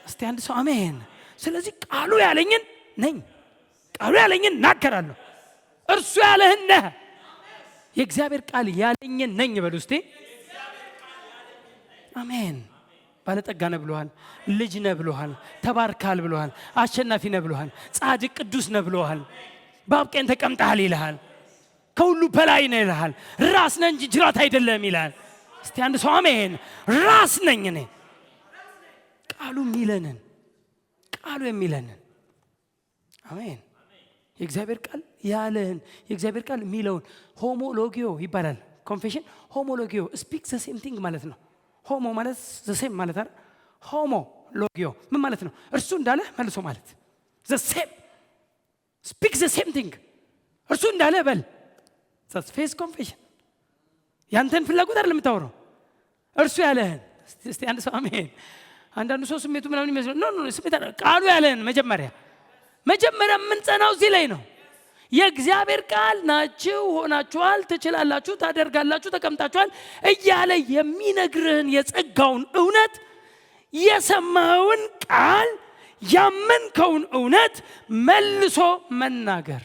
እስቲ አንድ ሰው አሜን። ስለዚህ ቃሉ ያለኝን ነኝ፣ ቃሉ ያለኝን እናገራለሁ። እርሱ ያለህን ነህ። የእግዚአብሔር ቃል ያለኝን ነኝ በሉ እስቲ አሜን። ባለጠጋ ነህ ብሎሃል፣ ልጅ ነህ ብሎሃል፣ ተባርካል ብሎሃል፣ አሸናፊ ነህ ብሎሃል፣ ጻድቅ ቅዱስ ነህ ብሎሃል፣ በአብ ቀኝ ተቀምጠሃል ይልሃል፣ ከሁሉ በላይ ነህ ይልሃል፣ ራስ ነህ እንጂ ጅራት አይደለም ይልሃል። እስቲ አንድ ሰው አሜን። ራስ ነኝ እኔ። ቃሉ የሚለንን አሜን። የእግዚአብሔር ቃል ያለህን የእግዚአብሔር ቃል የሚለውን ሆሞሎጊዮ ይባላል። ኮንፌሽን ሆሞሎጊዮ ስፒክ ዘ ሴም ቲንግ ማለት ነው። ሆሞ ማለት ዘ ሴም ማለት አይደል? ሆሞሎጊዮ ምን ማለት ነው? እርሱ እንዳለ መልሶ ማለት ዘ ሴም ስፒክ ዘ ሴም ቲንግ። እርሱ እንዳለ በል። ዛትስ ፌስ ኮንፌሽን። ያንተን ፍላጎት አይደለም የምታወራው፣ እርሱ ያለህን። እስቲ አንድ ሰው አሜን። አንዳንዱ ሰው ስሜቱ ምናምን ይመስላል። ኖ ስሜት ቃሉ ያለህን መጀመሪያ የምንጸናው እዚህ ላይ ነው። የእግዚአብሔር ቃል ናችሁ፣ ሆናችኋል፣ ትችላላችሁ፣ ታደርጋላችሁ፣ ተቀምጣችኋል እያለ የሚነግርህን የጸጋውን እውነት፣ የሰማኸውን ቃል፣ ያመንከውን እውነት መልሶ መናገር።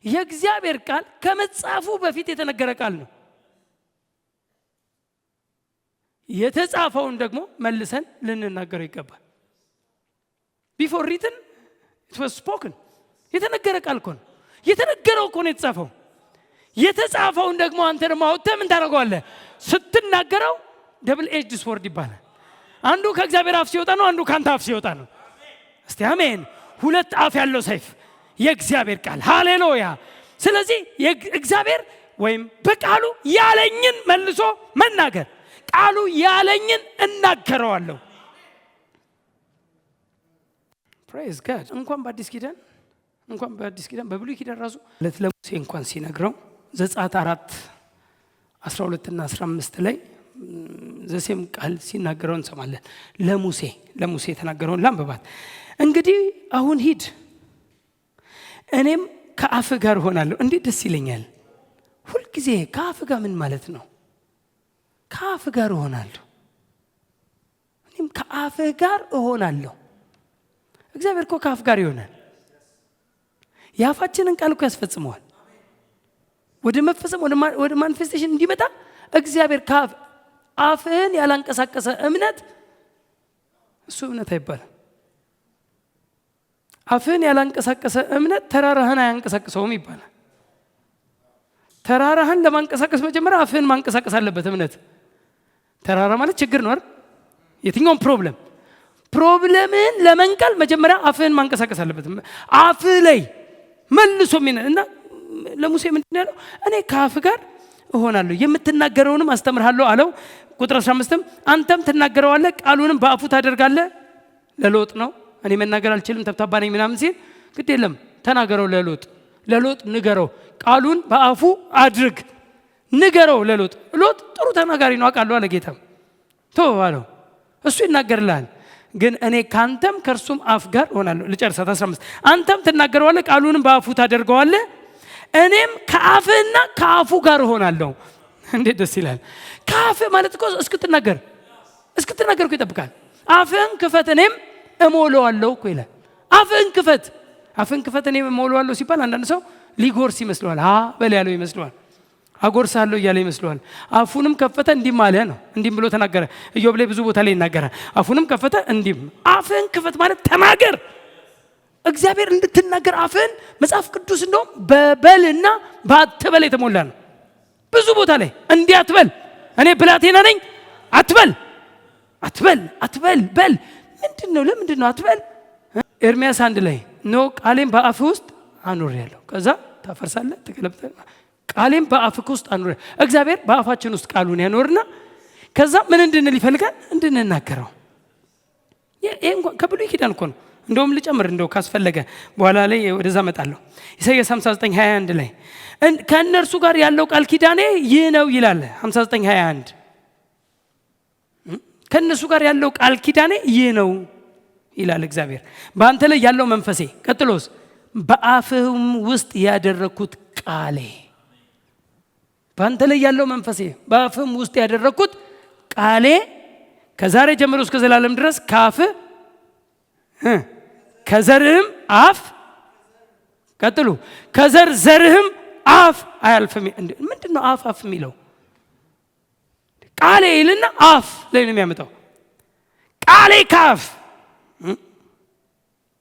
የእግዚአብሔር ቃል ከመጻፉ በፊት የተነገረ ቃል ነው። የተጻፈውን ደግሞ መልሰን ልንናገረው ይገባል። ቢፎር ሪትን it was spoken። የተነገረ ቃል እኮ ነው። የተነገረው እኮ ነው የተጻፈው። የተጻፈውን ደግሞ አንተ ደግሞ አውጥተህ ምን ታደርገዋለህ? ስትናገረው ደብል ኤጅድ ስወርድ ይባላል። አንዱ ከእግዚአብሔር አፍ ሲወጣ ነው፣ አንዱ ካንተ አፍ ሲወጣ ነው። እስቲ አሜን። ሁለት አፍ ያለው ሰይፍ የእግዚአብሔር ቃል። ሃሌሉያ። ስለዚህ እግዚአብሔር ወይም በቃሉ ያለኝን መልሶ መናገር፣ ቃሉ ያለኝን እናገረዋለሁ። ፕሬዝ ጋድ። እንኳን በአዲስ ኪዳን በብሉይ ኪዳን ራሱ ለሙሴ እንኳን ሲነግረው ዘጸአት 4:12 እና 15 ላይ ዘሴም ቃል ሲናገረው እንሰማለን። ለሙሴ የተናገረውን ላንብባት። እንግዲህ አሁን ሂድ፣ እኔም ከአፍ ጋር እሆናለሁ። እንዴት ደስ ይለኛል! ሁልጊዜ ከአፍ ጋር ምን ማለት ነው? ከአፍ ጋር እሆናለሁ። እኔም ከአፍ ጋር እሆናለሁ። እግዚአብሔር እኮ ከአፍ ጋር ይሆናል። የአፋችንን ቃል እኮ ያስፈጽመዋል። ወደ መፈጸም ወደ ማኒፌስቴሽን እንዲመጣ እግዚአብሔር ከአፍ አፍህን ያላንቀሳቀሰ እምነት እሱ እምነት አይባልም። አፍህን ያላንቀሳቀሰ እምነት ተራራህን አያንቀሳቅሰውም ይባላል። ተራራህን ለማንቀሳቀስ መጀመሪያ አፍህን ማንቀሳቀስ አለበት እምነት። ተራራ ማለት ችግር ነው አይደል? የትኛውም ፕሮብለምን ለመንቀል መጀመሪያ አፍህን ማንቀሳቀስ አለበት። አፍህ ላይ መልሶ እና ለሙሴ ምንድን ያለው? እኔ ከአፍ ጋር እሆናለሁ፣ የምትናገረውንም አስተምርሃለሁ አለው። ቁጥር 15 አንተም ትናገረዋለህ፣ ቃሉንም በአፉ ታደርጋለህ። ለሎጥ ነው እኔ መናገር አልችልም ተብታባ ነኝ ምናምን ሲል ግድ የለም ተናገረው ለሎጥ ንገረው ቃሉን በአፉ አድርግ ንገረው ሎጥ ጥሩ ተናጋሪ ነው አውቃለሁ አለ ጌታ ተወው እሱ ይናገርልሃል ግን እኔ ካንተም ከርሱም አፍ ጋር ሆናለሁ ልጨርሳት 15 አንተም ትናገረዋለህ ቃሉንም በአፉ ታደርገዋለህ እኔም ከአፍህና ከአፉ ጋር ሆናለሁ እንዴት ደስ ይላል ካፍ ማለት እኮ እስክትናገር እኮ ይጠብቃል አፍህን ክፈት እኔም እሞላዋለሁ እኮ ይላል አፍህን ክፈት እኔም እሞላዋለሁ ሲባል አንዳንድ ሰው ሊጎርስ ይመስለዋል በል ያለው ይመስለዋል አጎርሳለሁ እያለ ይመስለዋል አፉንም ከፈተ እንዲህ ማለት ነው እንዲህ ብሎ ተናገረ ኢዮብ ላይ ብዙ ቦታ ላይ ይናገራል አፉንም ከፈተ እንዲህ አፍህን ክፈት ማለት ተናገር እግዚአብሔር እንድትናገር አፍህን መጽሐፍ ቅዱስ እንደውም በበልና በአትበል የተሞላ ነው ብዙ ቦታ ላይ እንዲህ አትበል እኔ ብላቴና ነኝ አትበል በል ምንድነው ለምንድነው አትበል ኤርምያስ 1 ላይ ቃሌን በአፍህ ውስጥ አኑሬያለሁ ከዛ ታፈርሳለህ ትገለብጣለህ ቃሌን በአፍህ ውስጥ አኑሬ እግዚአብሔር በአፋችን ውስጥ ቃሉን ያኖርና ከዛ ምን እንድንል ይፈልጋል እንድንናገረው ይሄ እንኳን ከብሉይ ኪዳን እኮ ነው እንደውም ልጨምር እንደው ካስፈለገ በኋላ ላይ ወደዛ መጣለሁ ኢሳይያስ 59:21 ላይ ከእነርሱ ጋር ያለው ቃል ኪዳኔ ይህ ነው ይላል 59:21 ከእነሱ ጋር ያለው ቃል ኪዳኔ ይህ ነው ይላል እግዚአብሔር በአንተ ላይ ያለው መንፈሴ ቀጥሎስ በአፍህም ውስጥ ያደረኩት ቃሌ በአንተ ላይ ያለው መንፈሴ በአፍህም ውስጥ ያደረኩት ቃሌ ከዛሬ ጀምሮ እስከ ዘላለም ድረስ ካፍህ ከዘርህም አፍ ቀጥሉ ከዘርህም አፍ አያልፍም ምንድነው አፍ የሚለው ቃሌ ይልና አፍ ላይ ነው የሚያመጣው ቃሌ ካፍ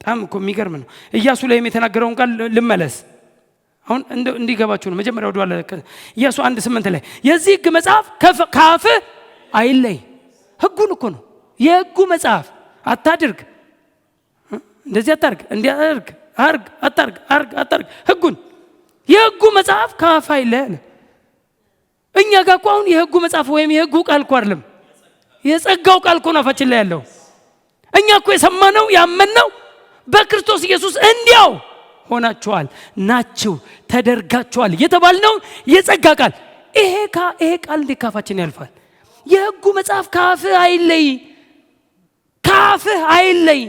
በጣም እኮ የሚገርም ነው ኢያሱ ላይ የተናገረውን ቃል ልመለስ አሁን እንዲገባችሁ ነው መጀመሪያ ወደ ዋለ ኢያሱ 1:8 ላይ የዚህ ሕግ መጽሐፍ ካፍ አይለይ ሕጉን እኮ ነው የሕጉ መጽሐፍ አታድርግ እንደዚህ አታርግ ሕጉን የሕጉ መጽሐፍ ካፍ አይለይ እኛ ጋር እኮ አሁን የሕጉ መጽሐፍ ወይም የሕጉ ቃል እኮ አይደለም የጸጋው ቃል እኮ አፋችን ላይ ያለው እኛ እኮ የሰማነው ያመንነው በክርስቶስ ኢየሱስ እንዲያው ሆናችኋል ናችሁ ተደርጋችኋል የተባልነው የጸጋ ቃል ይሄ ቃል እንዴት ካፋችን ያልፋል የሕጉ መጽሐፍ ካፍህ አይለይ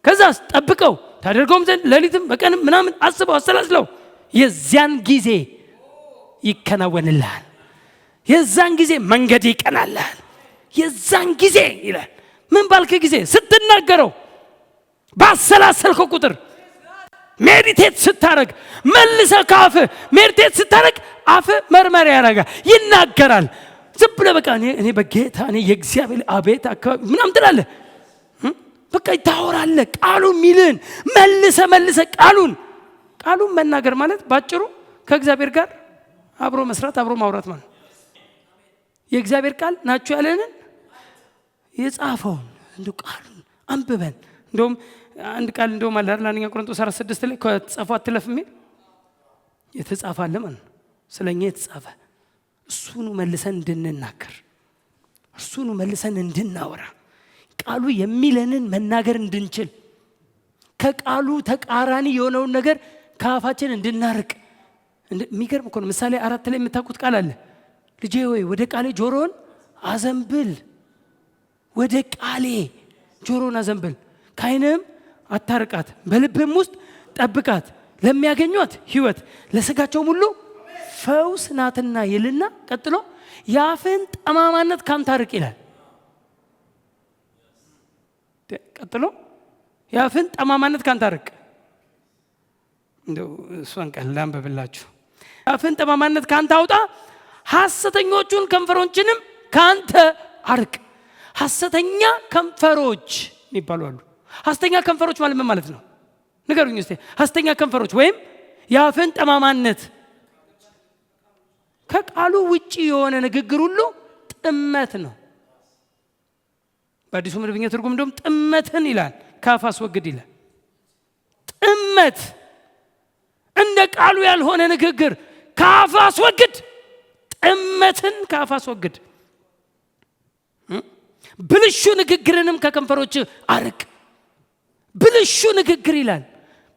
ከዛስ ጠብቀው ታደርገውም ዘንድ ሌሊትም በቀንም ምናምን አስበው አሰላስለው የዚያን ጊዜ ይከናወንልሃል የዛን ጊዜ መንገድ ይቀናልሃል የዛን ጊዜ ይላል ምን ባልከ ጊዜ ስትናገረው ባሰላሰልከው ቁጥር ሜዲቴት ስታረግ መልሰ ካፍ ሜዲቴት ስታረግ አፍ መርመር ያረጋል ይናገራል ዝም ብለህ በቃ እኔ በጌታ እኔ የእግዚአብሔር አቤት አካባቢ ምናምን ትላለህ በቃ ታወራለህ ቃሉ ሚልን መልሰ ቃሉን መናገር ማለት ባጭሩ ከእግዚአብሔር ጋር አብሮ መስራት አብሮ ማውራት ማለት የእግዚአብሔር ቃል ናችሁ ያለንን የጻፈውን እንደው ቃሉን አንብበን እንደውም አንድ ቃል እንደውም አለ አይደል አንደኛ ቆሮንቶስ 4:6 ላይ ከተጻፈው አትለፍ የሚል የተጻፈ አለ ማለት ስለኛ የተጻፈ እሱኑ መልሰን እንድንናገር እሱኑ መልሰን እንድናወራ ቃሉ የሚለንን መናገር እንድንችል ከቃሉ ተቃራኒ የሆነውን ነገር ከአፋችን እንድናርቅ የሚገርም እኮ ነው ምሳሌ 4 ላይ የምታውቁት ቃል አለ ልጄ ሆይ ወደ ቃሌ ጆሮን አዘንብል ወደ ቃሌ ጆሮን አዘንብል ከዓይንህም አታርቃት በልብህም ውስጥ ጠብቃት ለሚያገኙት ሕይወት ለሥጋቸውም ሁሉ ፈውስ ናትና ይልና ቀጥሎ የአፍህን ጠማማነት ካንተ አርቅ ይላል ቀጥሎ የአፍህን ጠማማነት ካንተ አርቅ እንደው እሷን ቃል ላንብብላችሁ የአፍህን ጠማማነት ካንተ አውጣ ሐሰተኞቹን ከንፈሮችንም ካንተ አርቅ ሐሰተኛ ከንፈሮች የሚባሉ አሉ ሐሰተኛ ከንፈሮች ማለት ምን ማለት ነው ንገሩኝ እስቲ ሐሰተኛ ከንፈሮች ወይም የአፍህን ጠማማነት ከቃሉ ውጪ የሆነ ንግግር ሁሉ ጥመት ነው በአዲሱ መደበኛ ትርጉም እንደውም ጥመትን ይላል ካፍ አስወግድ ይላል ጥመት እንደ ቃሉ ያልሆነ ንግግር ካፍ አስወግድ ጥመትን ካፍ አስወግድ ብልሹ ንግግርንም ከከንፈሮች አርቅ ብልሹ ንግግር ይላል።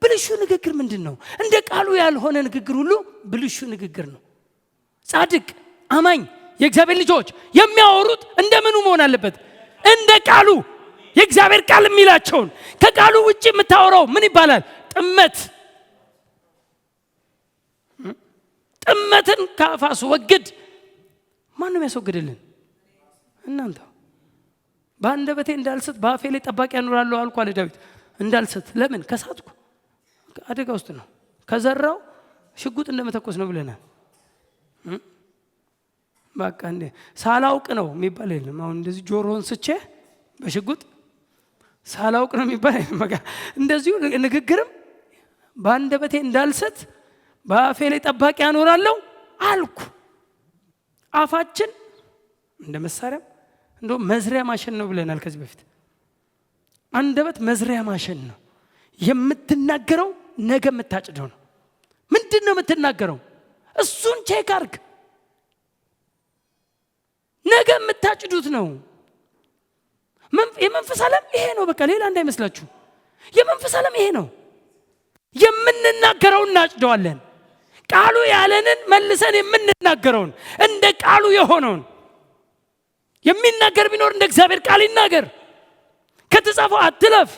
ብልሹ ንግግር ምንድነው? እንደ ቃሉ ያልሆነ ንግግር ሁሉ ብልሹ ንግግር ነው። ጻድቅ አማኝ የእግዚአብሔር ልጆች የሚያወሩት እንደምኑ መሆን አለበት? እንደ ቃሉ። የእግዚአብሔር ቃል የሚላቸውን ከቃሉ ውጪ የምታወራው ምን ይባላል? ጥመት። ጥመትን ከአፋሱ ወግድ። ማንም ያስወግድልን? እናንተ። በአንደበቴ እንዳልስት በአፌ ላይ ጠባቂ ያኖራለሁ አልኩ አለ ዳዊት። እንዳልስት ለምን? ከሳትኩ አደጋ ውስጥ ነው። ከዘራው ሽጉጥ እንደመተኮስ ነው ብለናል። በቃ እንዴ ሳላውቅ ነው የሚባል የለም። አሁን እንደዚህ ጆሮን ስቼ በሽጉጥ ሳላውቅ ነው የሚባል የለም። በቃ እንደዚሁ ንግግርም በአንደበቴ እንዳልስት በአፌ ላይ ጠባቂ ያኖራለሁ አልኩ። አፋችን እንደ መሳሪያ እንደው መዝሪያ ማሽን ነው ብለናል ከዚህ በፊት። አንደበት መዝሪያ ማሽን ነው። የምትናገረው ነገ የምታጭደው ነው። ምንድነው የምትናገረው? እሱን ቼክ አድርግ። ነገ የምታጭዱት ነው። የመንፈስ ዓለም ይሄ ነው። በቃ ሌላ እንዳይመስላችሁ። የመንፈስ ዓለም ይሄ ነው። የምንናገረውን እናጭደዋለን። ቃሉ ያለንን መልሰን የምንናገረውን እንደ ቃሉ የሆነውን የሚናገር ቢኖር እንደ እግዚአብሔር ቃል ይናገር። ከተጻፈው አትለፍ።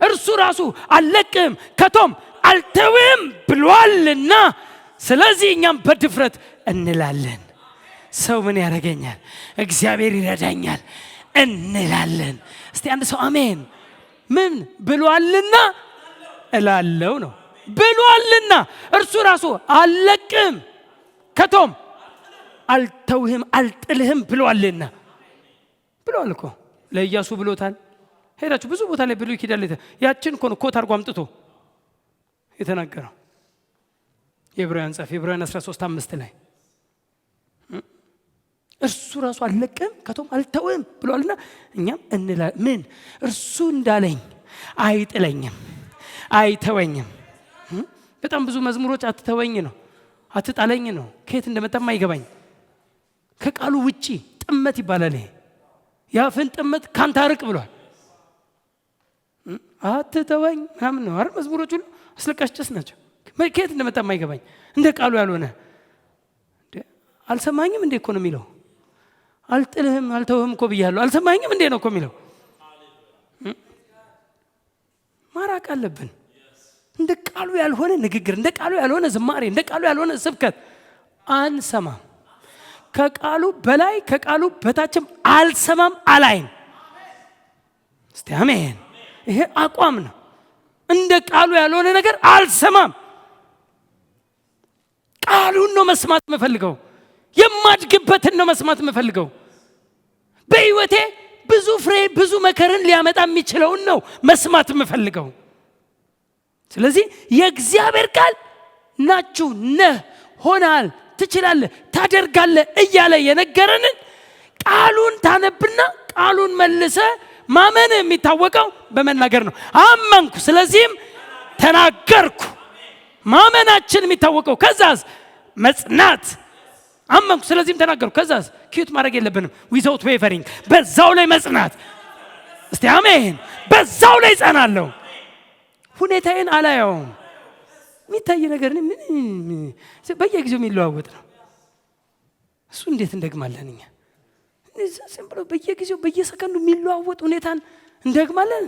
እርሱ ራሱ አልለቅም ከቶም አልተውም ብሏልና ስለዚህ እኛም በድፍረት እንላለን። ሰው ምን ያደርገኛል? እግዚአብሔር ይረዳኛል እንላለን። እስቲ አንድ ሰው አሜን። ምን ብሏልና እላለሁ ነው። ብሏልና እርሱ ራሱ አልለቅም ከቶም አልተውህም አልጥልህም ብሏልና። ብሏል እኮ ለኢያሱ ብሎታል። ሄዳችሁ ብዙ ቦታ ላይ ብሉይ ኪዳን ላይ ያችን እኮ ነው ኮት አድርጎ አምጥቶ የተናገረው። የዕብራውያን ጻፍ የዕብራውያን 13:5 ላይ እርሱ ራሱ አልለቅም ከቶም አልተውም ብሏልና እኛም እንላለን። ምን? እርሱ እንዳለኝ አይጥለኝም አይተወኝም። በጣም ብዙ መዝሙሮች አትተወኝ ነው አትጣለኝ ነው። ከየት እንደመጣም አይገባኝ። ከቃሉ ውጪ ጥመት ይባላል። ይሄ ያፍን ጥመት ካንተ አርቅ ብሏል። አትተወኝ ምናምን ነው አይደል? መዝሙሮች ሁሉ አስለቃሽ ጭስ ናቸው። ከየት እንደመጣም አይገባኝ። እንደ ቃሉ ያልሆነ አልሰማኝም እንዴ እኮ ነው የሚለው። አልጥልህም አልተውህም እኮ ብያለሁ አልሰማኝም እንዴ ነው እኮ የሚለው። ማራቅ አለብን። እንደ ቃሉ ያልሆነ ንግግር፣ እንደ ቃሉ ያልሆነ ዝማሬ፣ እንደ ቃሉ ያልሆነ ስብከት አንሰማም። ከቃሉ በላይ ከቃሉ በታችም አልሰማም አላይም። እስቲ አሜን። ይሄ አቋም ነው። እንደ ቃሉ ያልሆነ ነገር አልሰማም። ቃሉን ነው መስማት የምፈልገው። የማድግበትን ነው መስማት የምፈልገው። በህይወቴ ብዙ ፍሬ ብዙ መከርን ሊያመጣ የሚችለውን ነው መስማት የምፈልገው። ስለዚህ የእግዚአብሔር ቃል ናችሁ ነህ ሆናል ትችላለህ ታደርጋለህ እያለ የነገረንን ቃሉን ታነብና ቃሉን መልሰ ማመን የሚታወቀው በመናገር ነው። አመንኩ ስለዚህም ተናገርኩ። ማመናችን የሚታወቀው ከዛስ መጽናት። አመንኩ ስለዚህም ተናገርኩ። ከዛስ ኪዩት ማድረግ የለብንም። ዊዛውት ዌቨሪንግ በዛው ላይ መጽናት። እስቲ አሜን። በዛው ላይ ጸናለሁ። ሁኔታዬን አላየውም። የሚታይ ነገር በየጊዜው የሚለዋወጥ ነው። እሱ እንዴት እንደግማለን እኛ? ዝም ብሎ በየጊዜው በየሰከንዱ የሚለዋወጥ ሁኔታን እንደግማለን።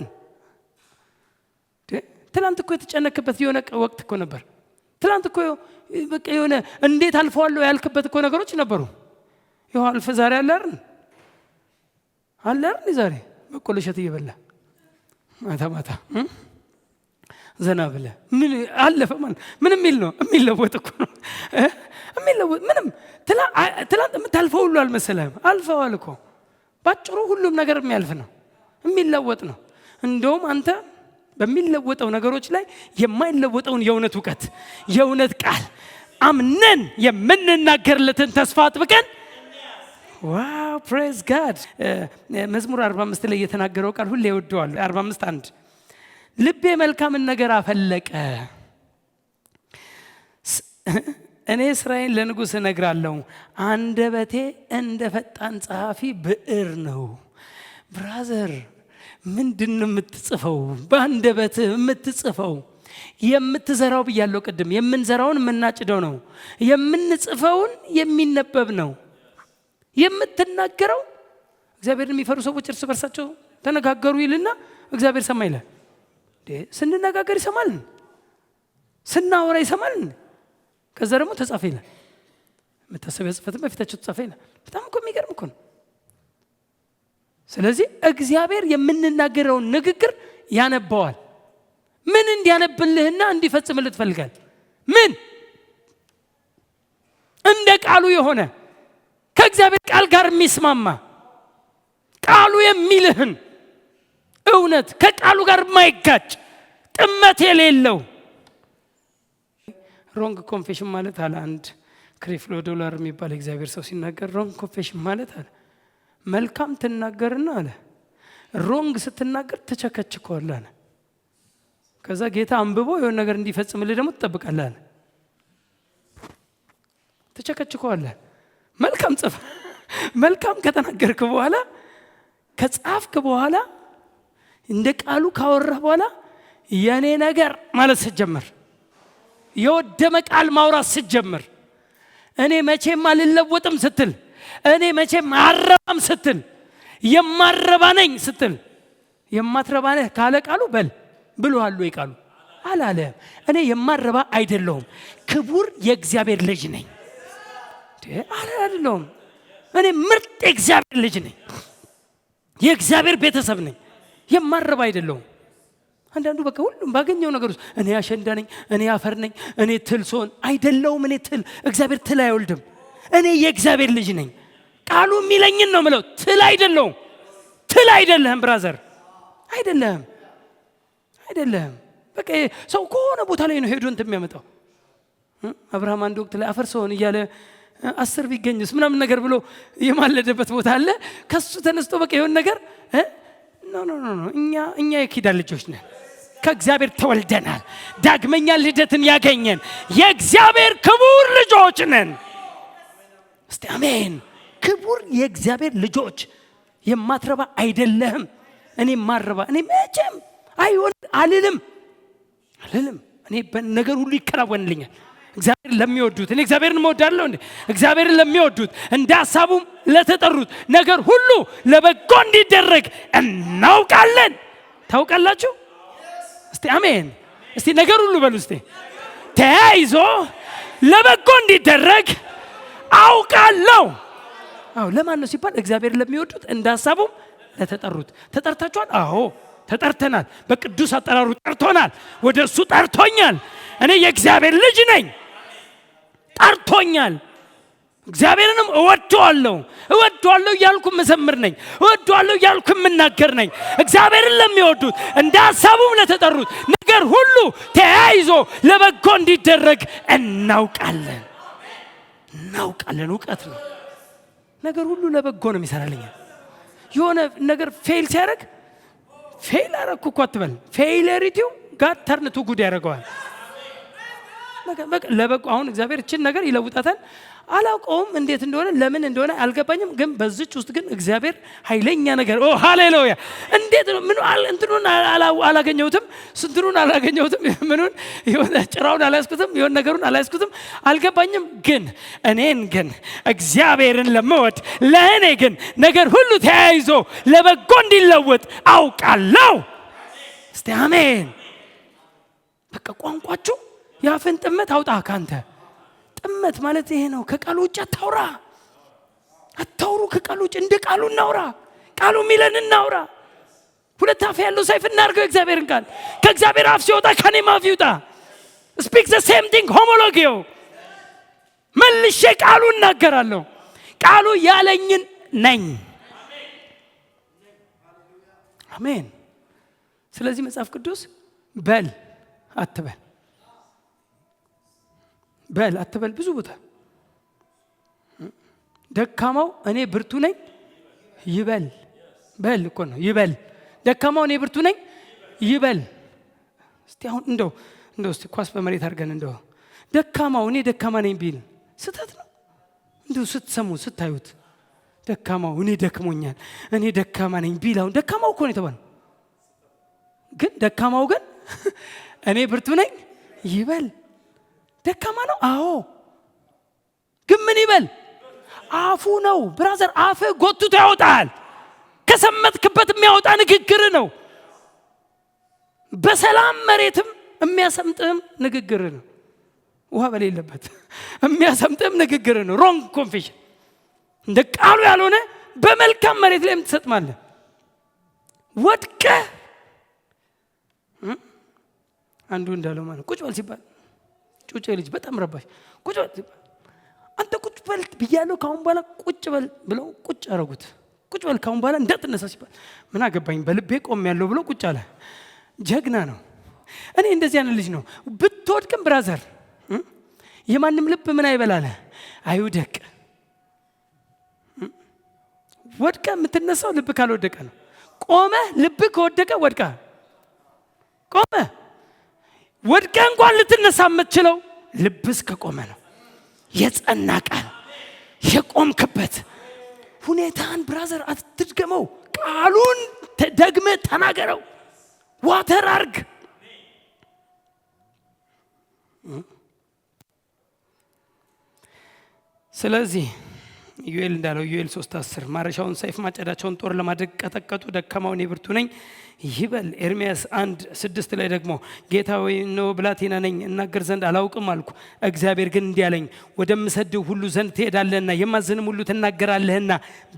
ትላንት እኮ የተጨነክበት የሆነ ወቅት እኮ ነበር። ትላንት እኮ በቃ የሆነ እንዴት አልፈዋለሁ ያልክበት እኮ ነገሮች ነበሩ። ይኸው አልፈ ዛሬ አለ አይደል? አለ አይደል? ዛሬ በቆሎ እሸት እየበላ ማታ ማታ ዘና ብለ ምን አለፈ ማለት ምንም የሚል ነው። የሚለወጥ እኮ ነው የሚለወጥ። ምንም ትላንት የምታልፈው ሁሉ አልመሰለህም። አልፈዋል እኮ ባጭሩ። ሁሉም ነገር የሚያልፍ ነው፣ የሚለወጥ ነው። እንደውም አንተ በሚለወጠው ነገሮች ላይ የማይለወጠውን የእውነት እውቀት የእውነት ቃል አምነን የምንናገርለትን ተስፋ አጥብቀን ዋው ፕሬዝ ጋድ። መዝሙር 45 ላይ የተናገረው ቃል ሁሌ እወደዋለሁ። 45:1 ልቤ መልካምን ነገር አፈለቀ፣ እኔ እስራኤል ለንጉሥ እነግራለሁ፣ አንደበቴ እንደ ፈጣን ጸሐፊ ብዕር ነው። ብራዘር ምንድነው የምትጽፈው? በአንደበት የምትጽፈው የምትዘራው ብያለሁ ቅድም። የምንዘራውን የምናጭደው ነው። የምንጽፈውን የሚነበብ ነው። የምትናገረው እግዚአብሔርን የሚፈሩ ሰዎች እርስ በርሳቸው ተነጋገሩ ይልና እግዚአብሔር ሰማ ይላል። ስንነጋገር ይሰማል፣ ስናወራ ይሰማል። ከዛ ደግሞ ተጻፈ ይላል። መታሰቢያ ጽሕፈትም በፊታቸው ተጻፈ ይላል። በጣም እኮ የሚገርም እኮ ነው። ስለዚህ እግዚአብሔር የምንናገረውን ንግግር ያነባዋል። ምን እንዲያነብልህና እንዲፈጽምልህ ትፈልጋል? ምን እንደ ቃሉ የሆነ ከእግዚአብሔር ቃል ጋር የሚስማማ ቃሉ የሚልህን እውነት ከቃሉ ጋር የማይጋጭ ጥመት የሌለው። ሮንግ ኮንፌሽን ማለት አለ አንድ ክሪፍሎ ዶላር የሚባል እግዚአብሔር ሰው ሲናገር፣ ሮንግ ኮንፌሽን ማለት አለ መልካም ትናገርና አለ ሮንግ ስትናገር ትቸከችከዋለህ አለ። ከዛ ጌታ አንብቦ የሆነ ነገር እንዲፈጽምልህ ደግሞ ትጠብቃለህ አለ። ትቸከችከዋለህ። መልካም ጽፍ መልካም ከተናገርክ በኋላ ከጻፍክ በኋላ እንደ ቃሉ ካወራህ በኋላ የኔ ነገር ማለት ስትጀምር፣ የወደመ ቃል ማውራት ስትጀምር፣ እኔ መቼም አልለወጥም ስትል፣ እኔ መቼም አረባም ስትል፣ የማረባ ነኝ ስትል፣ የማትረባ ነህ ካለ ቃሉ በል ብሎሃል ወይ? ቃሉ አላለም። እኔ የማረባ አይደለሁም፣ ክቡር የእግዚአብሔር ልጅ ነኝ። አይደለሁም፣ እኔ ምርጥ የእግዚአብሔር ልጅ ነኝ፣ የእግዚአብሔር ቤተሰብ ነኝ፣ የማረባ አይደለሁም። አንዳንዱ በቃ ሁሉም ባገኘው ነገር ውስጥ እኔ አሸንዳ ነኝ፣ እኔ አፈር ነኝ፣ እኔ ትል ሶን አይደለሁም። እኔ ትል እግዚአብሔር ትል አይወልድም። እኔ የእግዚአብሔር ልጅ ነኝ። ቃሉ የሚለኝን ነው ምለው። ትል አይደለሁም። ትል አይደለህም ብራዘር፣ አይደለህም፣ አይደለህም። በቃ ሰው ከሆነ ቦታ ላይ ነው ሄዶ እንትን የሚያመጣው። አብርሃም አንድ ወቅት ላይ አፈር ሰውን እያለ 10 ቢገኝስ ምናምን ነገር ብሎ የማለደበት ቦታ አለ። ከሱ ተነስቶ በቃ የሆነ ነገር ኖ እኛ የኪዳን ልጆች ነን፣ ከእግዚአብሔር ተወልደናል፣ ዳግመኛ ልደትን ያገኘን የእግዚአብሔር ክቡር ልጆች ነን። እስቲ አሜን። ክቡር የእግዚአብሔር ልጆች። የማትረባ አይደለህም። እኔ ማረባ እኔ መቼም አይሆን አልልም። እኔ በነገር ሁሉ ይከናወንልኛል። እግዚአብሔር ለሚወዱት እኔ እግዚአብሔርን እወዳለሁ እንዴ? እግዚአብሔርን ለሚወዱት እንደ ሐሳቡም ለተጠሩት ነገር ሁሉ ለበጎ እንዲደረግ እናውቃለን። ታውቃላችሁ? እስቲ አሜን። እስቲ ነገር ሁሉ በሉ እስቲ። ተያይዞ ለበጎ እንዲደረግ አውቃለሁ። አዎ፣ ለማን ነው ሲባል እግዚአብሔርን ለሚወዱት እንደ ሐሳቡም ለተጠሩት። ተጠርታችኋል? አዎ ተጠርተናል። በቅዱስ አጠራሩ ጠርቶናል። ወደ እሱ ጠርቶኛል። እኔ የእግዚአብሔር ልጅ ነኝ፣ ጠርቶኛል። እግዚአብሔርንም እወደዋለሁ እያልኩ መዘምር ነኝ፣ እወደዋለሁ እያልኩ የምናገር ነኝ። እግዚአብሔርን ለሚወዱት እንደ ሐሳቡም ለተጠሩት ነገር ሁሉ ተያይዞ ለበጎ እንዲደረግ እናውቃለን። እውቀት ነው። ነገር ሁሉ ለበጎ ነው የሚሰራልኝ። የሆነ ነገር ፌል ሲያደርግ ፌል አረኩ እኮ አትበል። ፌይለሪቲው ጋር ተርንቱ ጉድ ያደርገዋል። ለበጎ አሁን እግዚአብሔር እችን ነገር ይለውጣታል። አላውቀውም እንዴት እንደሆነ ለምን እንደሆነ አልገባኝም። ግን በዚች ውስጥ ግን እግዚአብሔር ኃይለኛ ነገር ሃሌሉያ። እንዴት ነው ምን እንትኑን አላገኘሁትም፣ ስንቱን አላገኘሁትም፣ ምኑን የሆነ ጭራውን አላስኩትም፣ የሆነ ነገሩን አላስኩትም፣ አልገባኝም። ግን እኔን ግን እግዚአብሔርን ለመወድ ለእኔ ግን ነገር ሁሉ ተያይዞ ለበጎ እንዲለወጥ አውቃለሁ። እስቲ አሜን። በቃ ቋንቋችሁ ያፈን ጥመት አውጣ ካንተ። ጥመት ማለት ይሄ ነው። ከቃሉ ውጭ አታውሩ። ከቃሉ ውጭ እንደ ቃሉ እናውራ። ቃሉ ሚለን እናውራ። ሁለት አፍ ያለው ሰይፍ እናርገው እግዚአብሔርን ቃል። ከእግዚአብሔር አፍ ሲወጣ ከኔም አፍ ይውጣ። ስፒክ ዘ ሴም ቲንግ ሆሞሎጊዮ። መልሼ ቃሉ እናገራለሁ። ቃሉ ያለኝን ነኝ። አሜን። ስለዚህ መጽሐፍ ቅዱስ በል አትበል ብዙ ቦታ ደካማው እኔ ብርቱ ነኝ ይበል። በል እኮ ነው ይበል። ደካማው እኔ ብርቱ ነኝ ይበል። እስቲ አሁን እንደው እስቲ ኳስ በመሬት አድርገን እንደው ደካማው እኔ ደካማ ነኝ ቢል ስተት ነው። እንደው ስትሰሙ ስታዩት ደካማው እኔ ደክሞኛል እኔ ደካማ ነኝ ቢል አሁን ደካማው እኮ ነው የተባለው። ግን ደካማው ግን እኔ ብርቱ ነኝ ይበል። ደካማ ነው አዎ፣ ግን ምን ይበል? አፉ ነው ብራዘር። አፍ ጎትቶ ያወጣል። ከሰመጥክበት የሚያወጣ ንግግር ነው። በሰላም መሬትም የሚያሰምጥም ንግግር ነው። ውሃ በሌለበት የሚያሰምጥም ንግግር ነው። ሮንግ ኮንፌሽን። እንደ ቃሉ ያልሆነ በመልካም መሬት ላይ ትሰጥማለህ። ወድቀ አንዱ እንዳለው ማለት ቁጭ በል ሲባል ጩጬ ልጅ በጣም ረባሽ ቁጭ በል ሲባል አንተ ቁጭ በል ብያለሁ ካሁን በኋላ ቁጭ በል ብለው ቁጭ አረጉት። ቁጭ በል ካሁን በኋላ እንዳትነሳ ሲባል ምን አገባኝ በልቤ ቆም ያለው ብሎ ቁጭ አለ። ጀግና ነው። እኔ እንደዚህ አይነት ልጅ ነው። ብትወድቅም ብራዘር የማንም ልብ ምን አይበላለ አይውደቅ። ወድቀ የምትነሳው ልብ ካልወደቀ ነው። ቆመ ልብ ከወደቀ ወድቀ ቆመ። ወድቀ እንኳን ልትነሳ የምትችለው ልብስ ከቆመ ነው። የጸና ቃል የቆምክበት ሁኔታን ብራዘር አትድገመው። ቃሉን ደግመ ተናገረው። ዋተር አርግ። ስለዚህ ዩኤል እንዳለው ዩኤል 3:10 ማረሻውን ሰይፍ ማጨዳቸውን ጦር ለማድረግ ቀጠቀጡ፣ ደካማው እኔ ብርቱ ነኝ ይበል። ኤርምያስ 1:6 ላይ ደግሞ ጌታ ሆይ እነሆ ብላቴና ነኝ እናገር ዘንድ አላውቅም አልኩ፣ እግዚአብሔር ግን እንዲህ አለኝ ወደምሰድህ ሁሉ ዘንድ ትሄዳለህና የማዝንም ሁሉ ትናገራለህና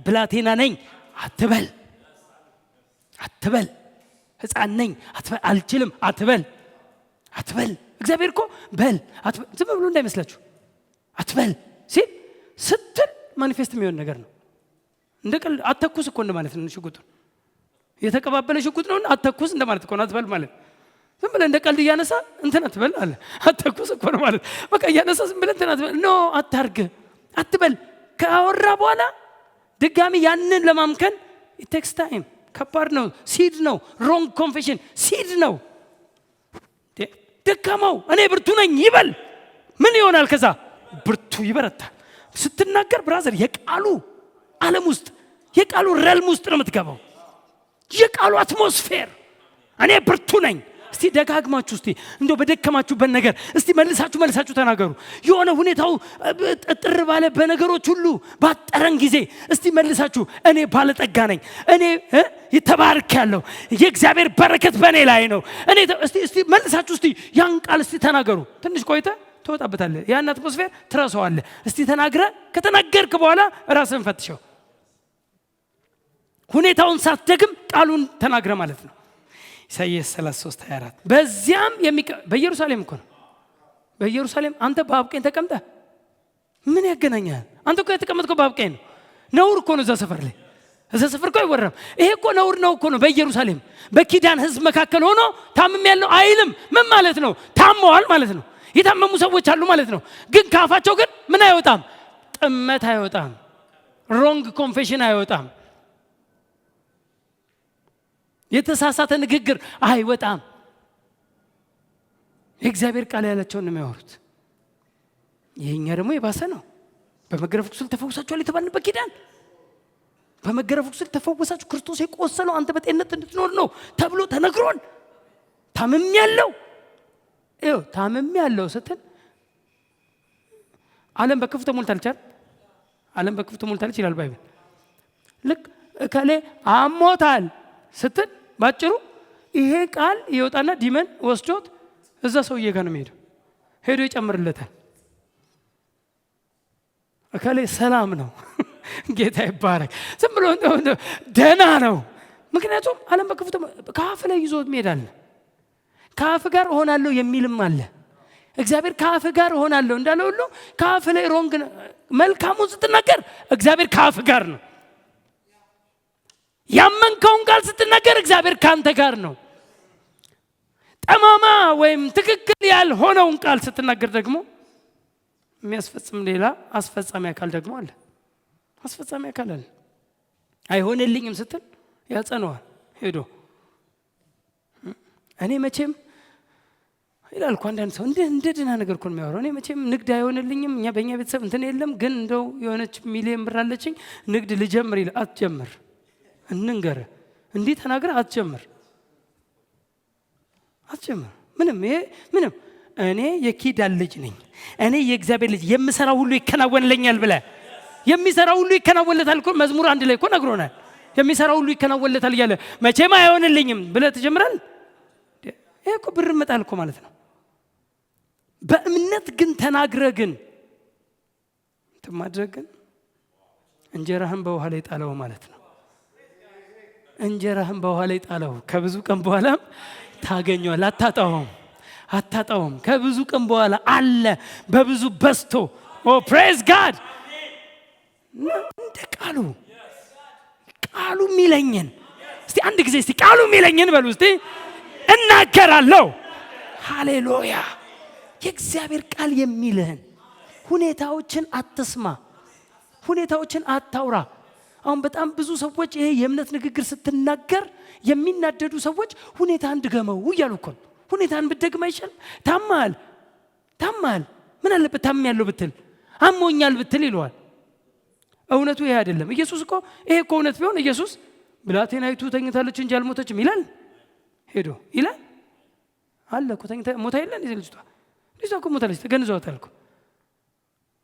ብላቴና ነኝ አትበል። አትበል ሕፃን ነኝ አትበል። አልችልም አትበል። አትበል እግዚአብሔር እኮ በል አትበል። ዝም ብሎ እንዳይመስላችሁ አትበል ሲል ስትል ማኒፌስት የሚሆን ነገር ነው። እንደቀል አተኩስ እኮ እንደማለት ነው። ሽጉጥ የተቀባበለ ሽጉጥ ነውና አተኩስ እንደማለት እኮ ነው። አትበል ማለት ዝም ብለህ እንደቀልድ እያነሳ እንትን አትበል አለ። አተኩስ እኮ ነው ማለት በቃ እያነሳ ዝም ብለህ እንትን አትበል ኖ አታርግ አትበል። ካወራ በኋላ ድጋሚ ያንን ለማምከን it takes time። ከባድ ነው። ሲድ ነው። ሮንግ ኮንፌሽን ሲድ ነው። ደካማው እኔ ብርቱ ነኝ ይበል። ምን ይሆናል? ከዛ ብርቱ ይበረታል። ስትናገር ብራዘር የቃሉ ዓለም ውስጥ የቃሉ ሬልም ውስጥ ነው የምትገባው። የቃሉ አትሞስፌር እኔ ብርቱ ነኝ። እስቲ ደጋግማችሁ እስቲ እንደው በደከማችሁበት ነገር እስቲ መልሳችሁ ተናገሩ። የሆነ ሁኔታው ጥር ባለ በነገሮች ሁሉ ባጠረን ጊዜ እስቲ መልሳችሁ እኔ ባለጠጋ ነኝ፣ እኔ ይተባረካለሁ፣ የእግዚአብሔር በረከት በእኔ ላይ ነው። እኔ እስቲ መልሳችሁ እስቲ ያን ቃል እስቲ ተናገሩ። ትንሽ ቆይተ ትወጣበታለህ። ያን አትሞስፌር ትረሳዋለህ። እስቲ ተናግረ ከተናገርክ በኋላ ራስህን ፈትሸው። ሁኔታውን ሳትደግም ቃሉን ተናግረ ማለት ነው። ኢሳይያስ 33:24 በዚያም በኢየሩሳሌም እኮ ነው። በኢየሩሳሌም አንተ በአብ ቀኝ ተቀምጠህ ምን ያገናኛል? አንተ እኮ የተቀመጥከው በአብ ቀኝ ነው። ነውር እኮ ነው እዛ ሰፈር ላይ። እዛ ሰፈር እኮ አይወራም። ይሄ እኮ ነውር ነው እኮ ነው። በኢየሩሳሌም በኪዳን ሕዝብ መካከል ሆኖ ታምም ያለው አይልም። ምን ማለት ነው? ታመዋል ማለት ነው። የታመሙ ሰዎች አሉ ማለት ነው። ግን ካፋቸው ግን ምን አይወጣም? ጥመት አይወጣም። ሮንግ ኮንፌሽን አይወጣም። የተሳሳተ ንግግር አይወጣም። የእግዚአብሔር ቃል ያላቸውን ነው የሚያወሩት። ይሄኛ ደግሞ የባሰ ነው። በመገረፍ ቁስል ተፈውሳችኋል የተባልንበት ኪዳን በመገረፍ ቁስል ተፈወሳችሁ ክርስቶስ የቆሰለው አንተ በጤንነት እንድትኖር ነው ተብሎ ተነግሮን ታምም ያለው ስትል ዓለም በክፉ ተሞልታለች። ዓለም በክፉ ተሞልታለች ይላል ባይብል። ልክ እከሌ አሞታል ስትል ባጭሩ ይሄ ቃል ይወጣና ዲመን ወስዶት እዛ ሰውዬ ጋር ነው የሚሄደው። ሄዶ ይጨምርለታል። እከሌ ሰላም ነው ጌታ ይባረክ፣ ዝም ብሎ ደህና ነው። ምክንያቱም ዓለም በክፉ ከአፍ ላይ ይዞት ይሄዳል። ከአፍ ጋር እሆናለሁ የሚልም አለ። እግዚአብሔር ከአፍ ጋር እሆናለሁ እንዳለ ሁሉ ከአፍ ላይ ሮንግ መልካሙን ስትናገር እግዚአብሔር ከአፍ ጋር ነው። ያመንከውን ቃል ስትናገር እግዚአብሔር ካንተ ጋር ነው። ጠማማ ወይም ትክክል ያልሆነውን ቃል ስትናገር ደግሞ የሚያስፈጽም ሌላ አስፈጻሚ አካል ደግሞ አለ። አስፈጻሚ አካል አለ። አይሆንልኝም ስትል ያጸነዋል ሄዶ። እኔ መቼም ይላል እኮ አንዳንድ ሰው እንደ ድና ነገር እኮ ነው የሚያወራው። እኔ መቼም ንግድ አይሆንልኝም፣ በእኛ ቤተሰብ እንትን የለም፣ ግን እንደው የሆነች ሚሊዮን ብር አለችኝ ንግድ ልጀምር ይላል። አትጀምር እንንገር እንዲህ ተናግረ አትጀምር። አትጀምር። ምንም እኔ የኪዳን ልጅ ነኝ፣ እኔ የእግዚአብሔር ልጅ፣ የምሰራው ሁሉ ይከናወንልኛል ብለህ የሚሰራው ሁሉ ይከናወንለታል እኮ መዝሙር 1 ላይ እኮ ነግሮናል። የሚሰራው ሁሉ ይከናወንለታል እያለ መቼም አይሆንልኝም ብለህ ትጀምራለህ። ይሄ እኮ ብር መጣል እኮ ማለት ነው። በእምነት ግን ተናግረህ ግን ማድረግ ግን እንጀራህን በውሃ ላይ ጣለው ማለት ነው። እንጀራህን በውሃ ላይ ጣለው። ከብዙ ቀን በኋላ ታገኘዋለህ። አታጣውም። ከብዙ ቀን በኋላ አለ በብዙ በስቶ። ኦ ፕሬዝ ጋድ። እንደ ቃሉ የሚለኝን እስቲ አንድ ጊዜ እስቲ ቃሉ የሚለኝን በሉ እስቲ እናገራለሁ። ሃሌሉያ። የእግዚአብሔር ቃል የሚልህን ሁኔታዎችን አትስማ፣ ሁኔታዎችን አታውራ። አሁን በጣም ብዙ ሰዎች ይሄ የእምነት ንግግር ስትናገር የሚናደዱ ሰዎች ሁኔታን ድገመው እያሉ እኮ ነው። ሁኔታን ብትደግም አይሻልም? ታማል ምን አለበት ታምያለሁ ብትል፣ አሞኛል ብትል ይለዋል። እውነቱ ይሄ አይደለም። ኢየሱስ እኮ ይሄ እኮ እውነት ቢሆን ኢየሱስ ብላቴናይቱ ተኝታለች እንጂ አልሞተችም ይላል። ሄዶ ይላል አለ እኮ ሞታ የለን ልጅቷ እኮ ሞታለች፣ ተገንዘዋታል እኮ።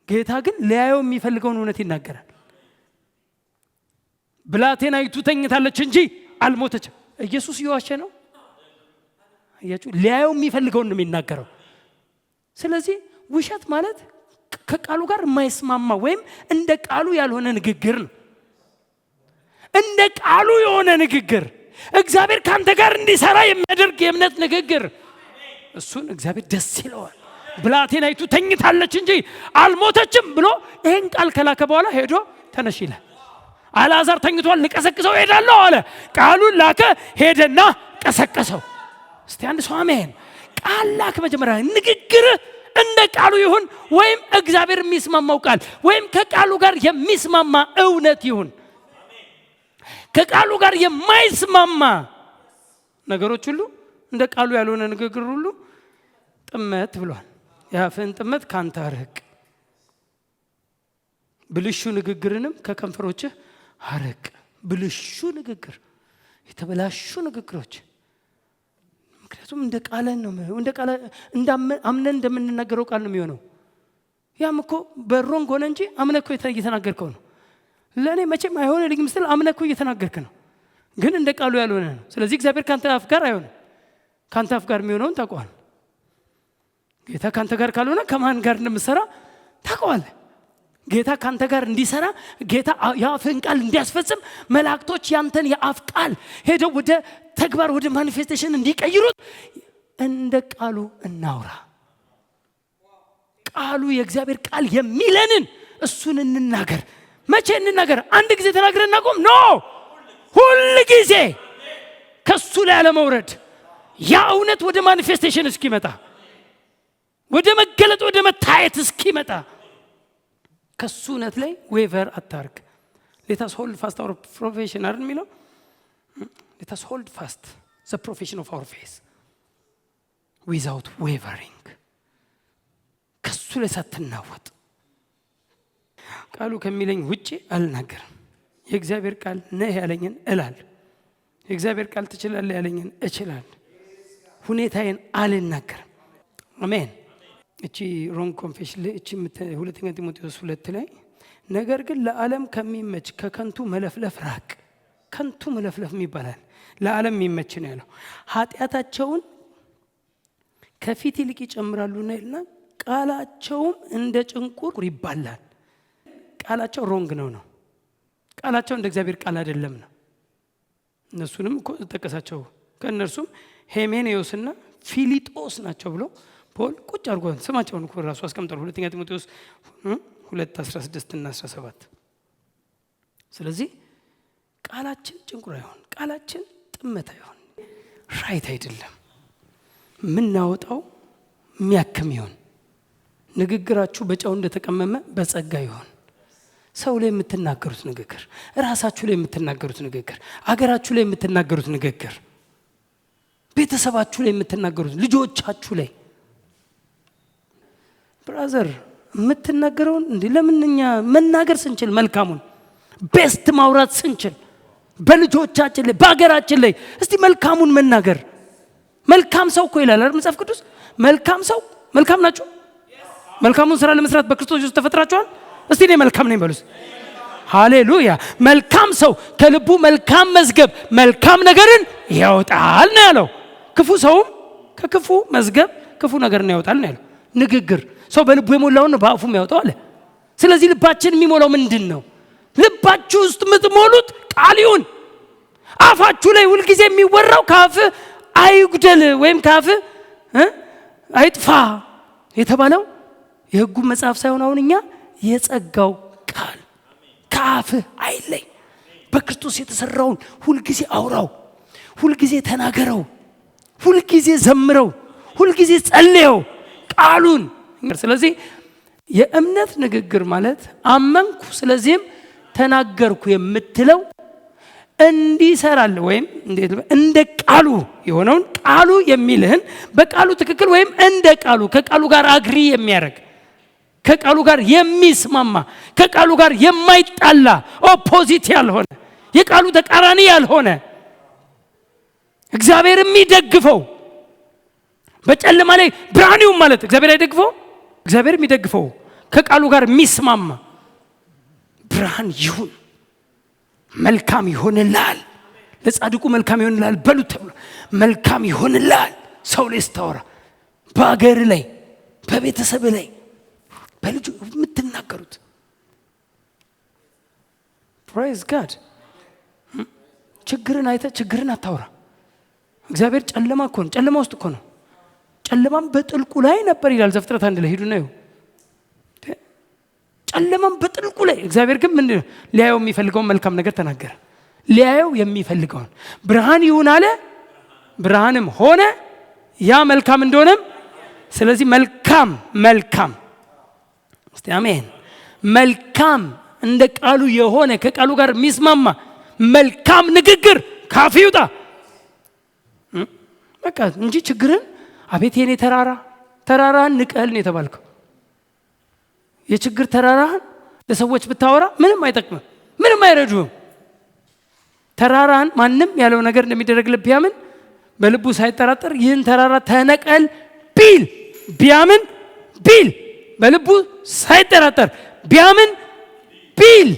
ጌታ ግን ሊያየው የሚፈልገውን እውነት ይናገራል። ብላቴናይቱ ተኝታለች እንጂ አልሞተችም። ኢየሱስ እየዋሸ ነው። አያችሁ፣ ሊያየው የሚፈልገውን ነው የሚናገረው። ስለዚህ ውሸት ማለት ከቃሉ ጋር የማይስማማ ወይም እንደ ቃሉ ያልሆነ ንግግር ነው። እንደ ቃሉ የሆነ ንግግር እግዚአብሔር ካንተ ጋር እንዲሰራ የሚያደርግ የእምነት ንግግር፣ እሱን እግዚአብሔር ደስ ይለዋል። ብላቴናይቱ ተኝታለች እንጂ አልሞተችም ብሎ ይሄን ቃል ከላከ በኋላ ሄዶ ተነሽ ይላል። አልዓዛር ተኝቷል፣ ልቀሰቅሰው ሄዳለሁ አለ። ቃሉን ላከ፣ ሄደና ቀሰቀሰው። እስቲ አንድ ሰው አሜን። ቃል ላክ። መጀመሪያ ንግግር እንደ ቃሉ ይሁን፣ ወይም እግዚአብሔር የሚስማማው ቃል ወይም ከቃሉ ጋር የሚስማማ እውነት ይሁን። ከቃሉ ጋር የማይስማማ ነገሮች ሁሉ እንደ ቃሉ ያልሆነ ንግግር ሁሉ ጥመት ብሏል። የአፍህን ጥመት ካንተ አርቅ፣ ብልሹ ንግግርንም ከከንፈሮችህ አርቅ። ብልሹ ንግግር፣ የተበላሹ ንግግሮች። ምክንያቱም እንደ ቃልን ነው፣ እንደ ቃል አምነን እንደምንናገረው ቃል ነው የሚሆነው። ያም እኮ በሮንግ ሆነ እንጂ አምነህ እኮ እየተናገርከው ነው። ለእኔ መቼም አይሆንልኝም ስትል አምነህ እኮ እየተናገርክ ነው፣ ግን እንደ ቃሉ ያልሆነ ነው። ስለዚህ እግዚአብሔር ካንተ አፍ ጋር አይሆንም። ካንተ አፍ ጋር የሚሆነውን ታውቀዋል። ጌታ ካንተ ጋር ካልሆነ ከማን ጋር እንደምትሰራ ታውቀዋለህ። ጌታ ካንተ ጋር እንዲሰራ፣ ጌታ የአፍህን ቃል እንዲያስፈጽም መላእክቶች ያንተን የአፍ ቃል ሄደው ወደ ተግባር ወደ ማኒፌስቴሽን እንዲቀይሩት እንደ ቃሉ እናውራ። ቃሉ የእግዚአብሔር ቃል የሚለንን እሱን እንናገር። መቼ እንናገር? አንድ ጊዜ ተናግረን እናቆም? ኖ፣ ሁል ጊዜ ከሱ ላይ አለመውረድ። ያ እውነት ወደ ማኒፌስቴሽን እስኪመጣ፣ ወደ መገለጥ ወደ መታየት እስኪመጣ ከሱ እውነት ላይ ዌቨር አታርግ። let us hold fast our profession አይደል የሚለው? let us hold fast the profession of our faith without wavering። ከሱ ላይ ሳትናወጥ። ቃሉ ከሚለኝ ውጪ አልናገርም። የእግዚአብሔር ቃል ነህ ያለኝን እላለሁ። የእግዚአብሔር ቃል ትችላለህ ያለኝን እችላለሁ። ሁኔታዬን አልናገርም። አሜን። እቺ ሮንግ ኮንፌሽን ላይ እቺ ሁለተኛ ጢሞቴዎስ 2 ላይ ነገር ግን ለዓለም ከሚመች ከከንቱ መለፍለፍ ራቅ። ከንቱ መለፍለፍ ይባላል። ለዓለም የሚመች ነው ያለው። ኃጢአታቸውን ከፊት ይልቅ ይጨምራሉና ይልና ቃላቸውም እንደ ጭንቁር ይባላል። ቃላቸው ሮንግ ነው። ቃላቸው እንደ እግዚአብሔር ቃል አይደለም ነው። እነሱንም እኮ ተጠቀሳቸው። ከእነርሱም ሄሜኔዮስና ፊሊጦስ ናቸው ብሎ ፖል ቁጭ አድርጎ ስማቸውን እኮ ራሱ አስቀምጧል። ሁለተኛ ጢሞቴዎስ 2:16 እና 17። ስለዚህ ቃላችን ጭንቁር አይሆን፣ ቃላችን ጥመት አይሆን፣ ራይት አይደለም። ምናወጣው የሚያክም ይሆን። ንግግራችሁ በጨው እንደተቀመመ በጸጋ ይሆን። ሰው ላይ የምትናገሩት ንግግር፣ ራሳችሁ ላይ የምትናገሩት ንግግር፣ አገራችሁ ላይ የምትናገሩት ንግግር፣ ቤተሰባችሁ ላይ የምትናገሩት፣ ልጆቻችሁ ላይ ብራዘር የምትናገረውን እንዴ ለምንኛ መናገር ስንችል መልካሙን ቤስት ማውራት ስንችል በልጆቻችን ላይ በአገራችን ላይ እስቲ መልካሙን መናገር መልካም ሰው እኮ ይላል አይደል መጽሐፍ ቅዱስ። መልካም ሰው መልካም ናችሁ። መልካሙን ስራ ለመስራት በክርስቶስ ኢየሱስ ተፈጥራችኋል። እስቲ እኔ መልካም ነኝ በሉስ። ሃሌሉያ። መልካም ሰው ከልቡ መልካም መዝገብ መልካም ነገርን ያወጣል ነው ያለው። ክፉ ሰውም ከክፉ መዝገብ ክፉ ነገርን ያወጣል ነው ያለው። ንግግር ሰው በልቡ የሞላውን በአፉም ያወጣው አለ። ስለዚህ ልባችን የሚሞላው ምንድን ነው? ልባችሁ ውስጥ የምትሞሉት ቃል ይሁን። አፋችሁ ላይ ሁልጊዜ የሚወራው ካፍ አይጉደል ወይም ካፍ አይጥፋ የተባለው የሕጉ መጽሐፍ ሳይሆን አሁን እኛ የጸጋው ቃል ካፍ አይለይ። በክርስቶስ የተሰራውን ሁልጊዜ አውራው፣ ሁልጊዜ ተናገረው፣ ሁልጊዜ ዘምረው፣ ሁልጊዜ ጸልየው ቃሉን። ስለዚህ የእምነት ንግግር ማለት አመንኩ ስለዚህም ተናገርኩ የምትለው እንዲሰራል ወይም እንደ ቃሉ የሆነውን ቃሉ የሚልህን በቃሉ ትክክል ወይም እንደ ቃሉ ከቃሉ ጋር አግሪ የሚያደርግ ከቃሉ ጋር የሚስማማ ከቃሉ ጋር የማይጣላ ኦፖዚት ያልሆነ የቃሉ ተቃራኒ ያልሆነ እግዚአብሔር የሚደግፈው በጨለማ ላይ ብርሃን ይሁን ማለት እግዚአብሔር አይደግፈው። እግዚአብሔር የሚደግፈው ከቃሉ ጋር የሚስማማ ብርሃን ይሁን። መልካም ይሆንልሃል፣ ለጻድቁ መልካም ይሆንልሃል በሉት ተብሎ መልካም ይሆንልሃል። ሰው ላይ ስታወራ በአገር ላይ በቤተሰብ ላይ በልጁ የምትናገሩት ፕሬዝ ጋድ። ችግርን አይተህ ችግርን አታውራ። እግዚአብሔር ጨለማ እኮ ነው፣ ጨለማ ውስጥ እኮ ነው። ጨለማም በጥልቁ ላይ ነበር ይላል ዘፍጥረት 1 ላይ ሄዱና ይሁ ጨለማም በጥልቁ ላይ። እግዚአብሔር ግን ምን ሊያየው የሚፈልገውን መልካም ነገር ተናገረ። ሊያየው የሚፈልገውን ብርሃን ይሁን አለ፣ ብርሃንም ሆነ። ያ መልካም እንደሆነም ስለዚህ መልካም እስቲ አሜን። መልካም እንደ ቃሉ የሆነ ከቃሉ ጋር የሚስማማ መልካም ንግግር ካፍ ይውጣ በቃ እንጂ ችግርን አቤት የኔ ተራራን ንቀል ነው የተባልከው። የችግር ተራራህን ለሰዎች ብታወራ ምንም አይጠቅምም፣ ምንም አይረዱም። ተራራህን ማንም ያለው ነገር እንደሚደረግልህ ቢያምን በልቡ ሳይጠራጠር ይህን ተራራ ተነቀል ቢል ቢያምን ቢል በልቡ ሳይጠራጠር ቢያምን ቢል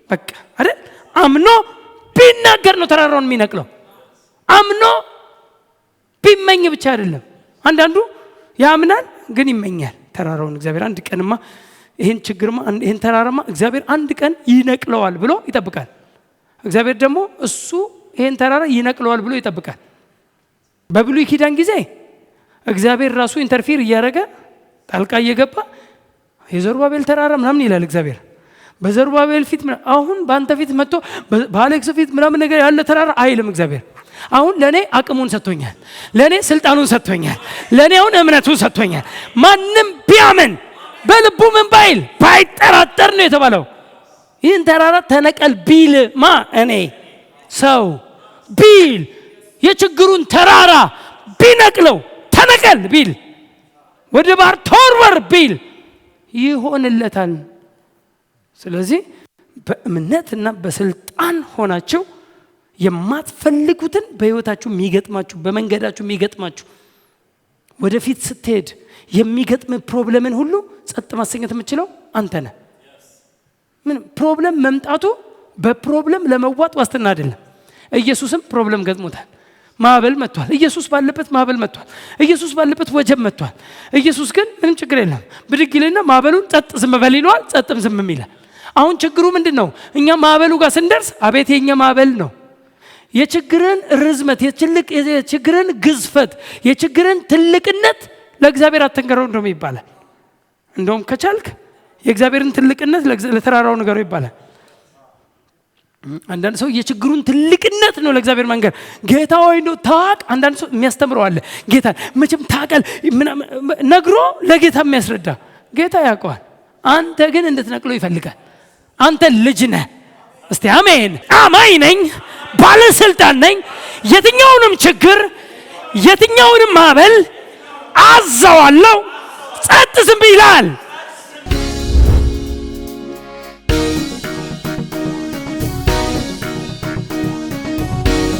በቃ አይደል አምኖ ቢናገር ነው ተራራውን የሚነቅለው። አምኖ ቢመኝ ብቻ አይደለም። አንዳንዱ ያምናል ግን ይመኛል ተራራውን። እግዚአብሔር አንድ ቀንማ ይሄን ችግርማ ይሄን ተራራማ እግዚአብሔር አንድ ቀን ይነቅለዋል ብሎ ይጠብቃል። እግዚአብሔር ደግሞ እሱ ይሄን ተራራ ይነቅለዋል ብሎ ይጠብቃል። በብሉይ ኪዳን ጊዜ እግዚአብሔር ራሱ ኢንተርፊር እያደረገ ጣልቃ እየገባ የዘሩባቤል ተራራ ምናምን ይላል እግዚአብሔር በዘሩባቤል ፊት። አሁን በአንተ ፊት መጥቶ በአሌክስ ፊት ምናምን ነገር ያለ ተራራ አይልም እግዚአብሔር። አሁን ለኔ አቅሙን ሰጥቶኛል፣ ለኔ ስልጣኑን ሰጥቶኛል፣ ለኔ አሁን እምነቱን ሰጥቶኛል። ማንም ቢያምን በልቡ ምን ባይል ባይጠራጠር ነው የተባለው። ይህን ተራራ ተነቀል ቢል እኔ ሰው ቢል የችግሩን ተራራ ቢነቅለው ተነቀል ቢል ወደ ባህር ተወርወር ቢል ይሆንለታል። ስለዚህ በእምነትና በስልጣን ሆናችሁ የማትፈልጉትን በህይወታችሁ የሚገጥማችሁ በመንገዳችሁ የሚገጥማችሁ ወደፊት ስትሄድ የሚገጥም ፕሮብለምን ሁሉ ጸጥ ማሰኘት የምትችለው አንተ ነህ። ምን ፕሮብለም መምጣቱ በፕሮብለም ለመዋጥ ዋስትና አይደለም። ኢየሱስም ፕሮብለም ገጥሞታል። ማዕበል መጥቷል። ኢየሱስ ባለበት ማዕበል መጥቷል። ኢየሱስ ባለበት ወጀብ መጥቷል። ኢየሱስ ግን ምንም ችግር የለም ብድግ ይልና ማዕበሉን ጸጥ ዝም በል ይለዋል። ጸጥም ዝም ይላል። አሁን ችግሩ ምንድነው? እኛ ማዕበሉ ጋር ስንደርስ አቤት የኛ ማዕበል ነው። የችግርን ርዝመት፣ የችግርን ግዝፈት፣ የችግርን ትልቅነት ለእግዚአብሔር አትንገረው እንደውም ይባላል። እንደውም ከቻልክ የእግዚአብሔርን ትልቅነት ለተራራው ንገረው ይባላል። አንዳንድ ሰው የችግሩን ትልቅነት ነው ለእግዚአብሔር መንገር። ጌታ ሆይ ነው ታቅ። አንዳንድ ሰው የሚያስተምረው አለ ጌታ መቼም ታቀል ነግሮ ለጌታ የሚያስረዳ ጌታ ያውቀዋል። አንተ ግን እንድትነቅለው ይፈልጋል። አንተ ልጅ ነህ። እስቲ አሜን። አማኝ ነኝ፣ ባለስልጣን ነኝ። የትኛውንም ችግር የትኛውንም ማዕበል አዛዋለሁ፣ ጸጥ ዝም ይላል።